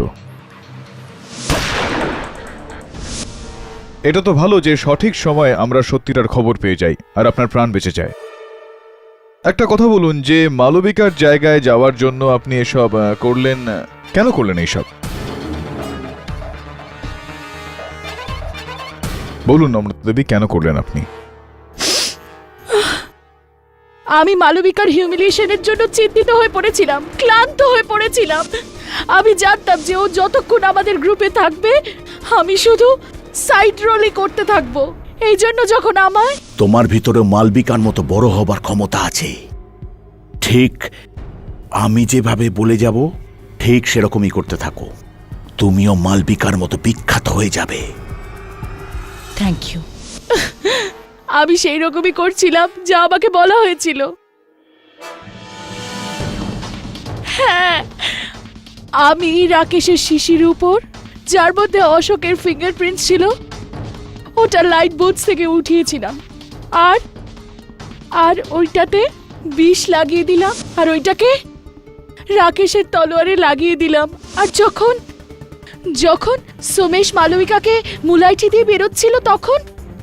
এটা তো ভালো যে সঠিক সময়ে আমরা সত্যিটার খবর পেয়ে যাই আর আপনার প্রাণ বেঁচে যায়। একটা কথা বলুন, যে মালবিকার জায়গায় যাওয়ার জন্য আপনি এসব করলেন, কেন করলেন এইসব? বলুন নম্রতা দেবী, কেন করলেন আপনি? আমি মালবিকার হিউমিলিয়েশনের জন্য চিন্তিত হয়ে পড়েছিলাম, ক্লান্ত হয়ে পড়েছিলাম। আমি জানতাম যে ও যতক্ষণ আমাদের গ্রুপে থাকবে আমি শুধু সাইড রোলই করতে থাকবো। এই জন্য যখন আমায় তোমার ভিতরে মালবিকার মতো বড় হবার ক্ষমতা আছে। ঠিক আমি যেভাবে বলে যাব ঠিক সেরকমই করতে থাকো, তুমিও মালবিকার মতো বিখ্যাত হয়ে যাবে। Thank you. আমি সেই রকমই করছিলাম যা আমাকে বলা হয়েছিল। হ্যাঁ, আমি রাকেশের শিশির উপর, যার মধ্যে অশোকের ফিঙ্গারপ্রিন্ট ছিল, ওটা লাইট বোর্ড থেকে উঠিয়েছিলাম আর আর ওইটাতে বিষ লাগিয়ে দিলাম আর ওইটাকে রাকেশের তলোয়ারে লাগিয়ে দিলাম। আর যখন যখন সোমেশ মালবিকাকে মুলাইটি দিয়ে বেরোচ্ছিল তখন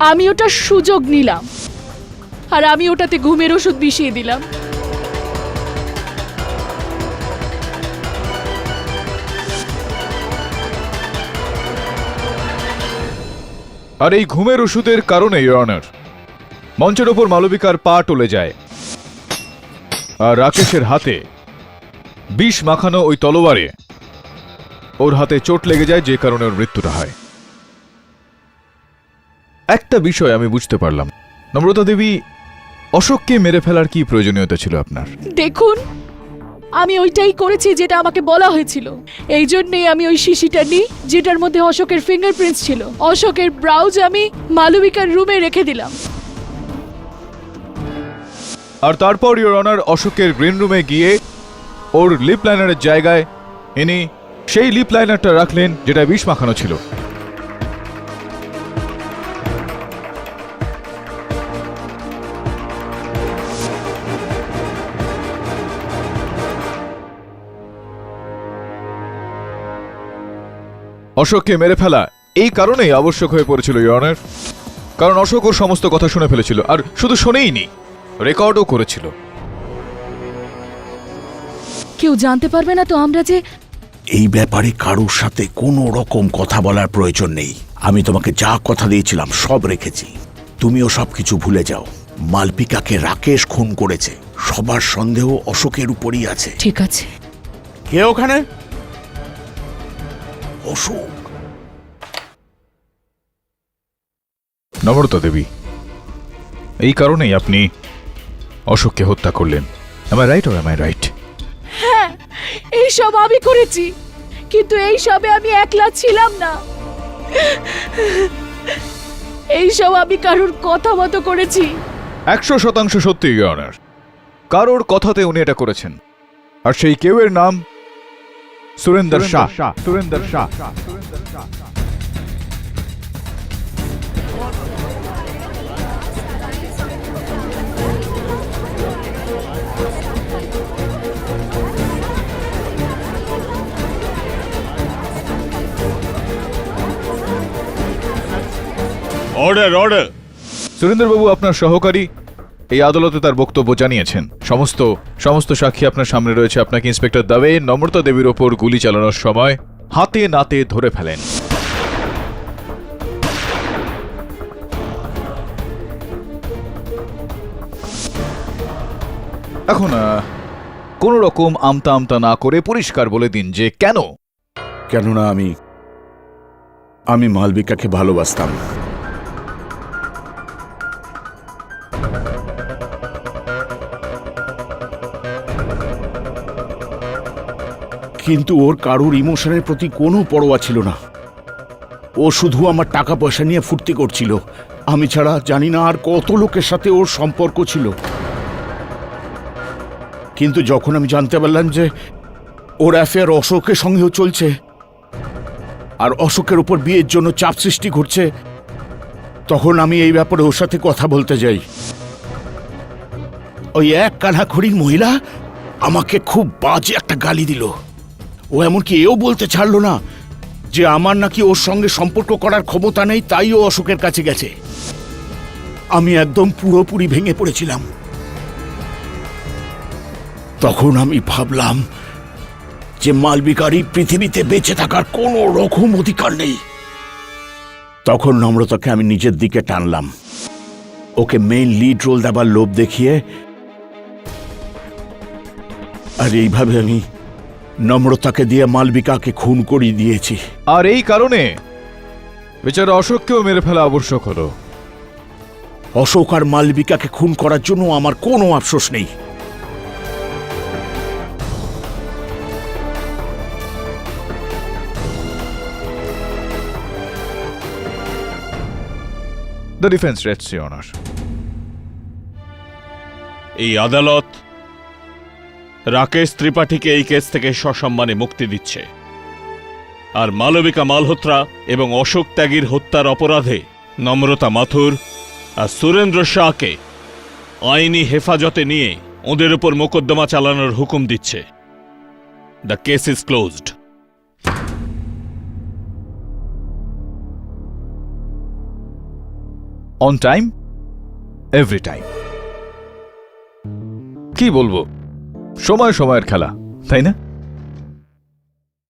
আমি ওটা সুযোগ নিলাম আর আমি ওটাতে ঘুমের ওষুধ মিশিয়ে দিলাম। আর এই ঘুমের ওষুধের কারণে ইওর অনার মঞ্চের ওপর মালবিকার পা টলে যায় আর রাকেশের হাতে বিষ মাখানো ওই তলোয়ারে ওর হাতে চোট লেগে যায়, যে কারণে ওর মৃত্যুটা হয়। একটা বিষয় আমি বুঝতে পারলাম, নম্রতা দেবী, অশোককে মেরে ফেলার কি প্রয়োজনীয়তা ছিল আপনার? দেখুন, আমি ওইটাই করেছি যেটা আমাকে বলা হয়েছিল। এই জন্যই আমি ওই শিশিটা নিই যেটার মধ্যে অশোকের ফিঙ্গারপ্রিন্টস ছিল। অশোকের ব্রাউজ আমি মালবিকার রুমে রেখে দিলাম। আর তারপর ইওর অনার অশোকের গ্রিন রুমে গিয়ে ওর লিপ লাইনারের জায়গায় ইনি সেই লিপ লাইনারটা রাখলেন যেটা বিষ মাখানো ছিল। অশোককে মেরে ফেলা এই কারণেই আবশ্যক হয়ে পড়েছিল ইওর অনার, কারণ অশোক ওর সমস্ত কথা শুনে ফেলেছিল, আর শুধু শোনেইনি, রেকর্ডও করেছিল। কেউ জানতে পারবে না তো আমরা যে এই ব্যাপারে কারোর সাথে কোনো রকম কথা বলার প্রয়োজন নেই। আমি তোমাকে যা কথা দিয়েছিলাম সব রেখেছি। তুমিও সবকিছু ভুলে যাও। মালবিকাকে রাকেশ খুন করেছে, সবার সন্দেহ অশোকের উপরই আছে। ঠিক আছে। কে ওখানে? অশোক। নম্রতা দেবী, এই কারণেই আপনি অশোককে হত্যা করলেন। Am I right or am I right? হ্যাঁ, এইসব আমি করেছি, কিন্তু এই সবে আমি একলা ছিলাম না। এইসব আমি কারোর কথা মতো করেছি। 100% সত্যি ইওর অনার, কারোর কথাতে উনি এটা করেছেন। আর সেই কেউয়ের নাম সুরেন্দর শাহ। সুরেন্দর শাহ। Order, order. সুরেন্দ্রবাবু, আপনার সহকারী এই আদালতে তার বক্তব্য জানিয়েছেন। সমস্ত সাক্ষী আপনার সামনে রয়েছে। আপনাকে ইন্সপেক্টর দাবে নম্রতা দেবীর ওপর গুলি চালানোর সময় হাতে নাতে ধরে ফেলেন। এখন কোন রকম আমতা আমতা না করে পরিষ্কার বলে দিন যে কেন। কেননা আমি মালবিকাকে ভালোবাসতাম। কিন্তু ওর কারোর ইমোশনের প্রতি কোনো পরোয়া ছিল না। ও শুধু আমার টাকা পয়সা নিয়ে ফুর্তি করছিল। আমি ছাড়া জানি না আর কত লোকের সাথে ওর সম্পর্ক ছিল। কিন্তু যখন আমি জানতে পারলাম যে ওর অ্যাফেয়ার অশোকের সঙ্গেও চলছে আর অশোকের উপর বিয়ের জন্য চাপ সৃষ্টি করছে, তখন আমি এই ব্যাপারে ওর সাথে কথা বলতে যাই। ওই এক কানাখড়ির মহিলা আমাকে খুব বাজে একটা গালি দিল। ও এমনকি এও বলতে ছাড়লো না যে আমার নাকি ওর সঙ্গে সম্পর্ক করার ক্ষমতা নেই, তাই ও অশোকের কাছে গেছে। আমি একদম পুরোপুরি ভেঙে পড়েছিলাম। তখন আমি ভাবলাম যে মালবিকারই পৃথিবীতে বেঁচে থাকার কোনো রকম অধিকার নেই। তখন নম্রতাকে আমি নিজের দিকে টানলাম, ওকে মেইন লিড রোল দেবার লোভ দেখিয়ে। আর এইভাবে আমি নম্রতাকে দিয়ে মালবিকাকে খুন করিয়ে দিয়েছি। আর এই কারণে বেচারা অশোককেও মেরে ফেলা আবশ্যক হলো। অশোক আর মালবিকাকে খুন করার জন্য আমার কোনো আফসোস নেই। The defense rests, Your Honor. এই আদালত রাকেশ ত্রিপাঠীকে এই কেস থেকে সসম্মানে মুক্তি দিচ্ছে। আর মালবিকা মালহোত্রা এবং অশোক ত্যাগীর হত্যার অপরাধে নম্রতা মাথুর আর সুরেন্দ্র শাহকে আইনি হেফাজতে নিয়ে ওদের উপর মোকদ্দমা চালানোর হুকুম দিচ্ছে। The case is closed. On time, every time. কি বলবো, সময় সময়ের খেলা, তাই না?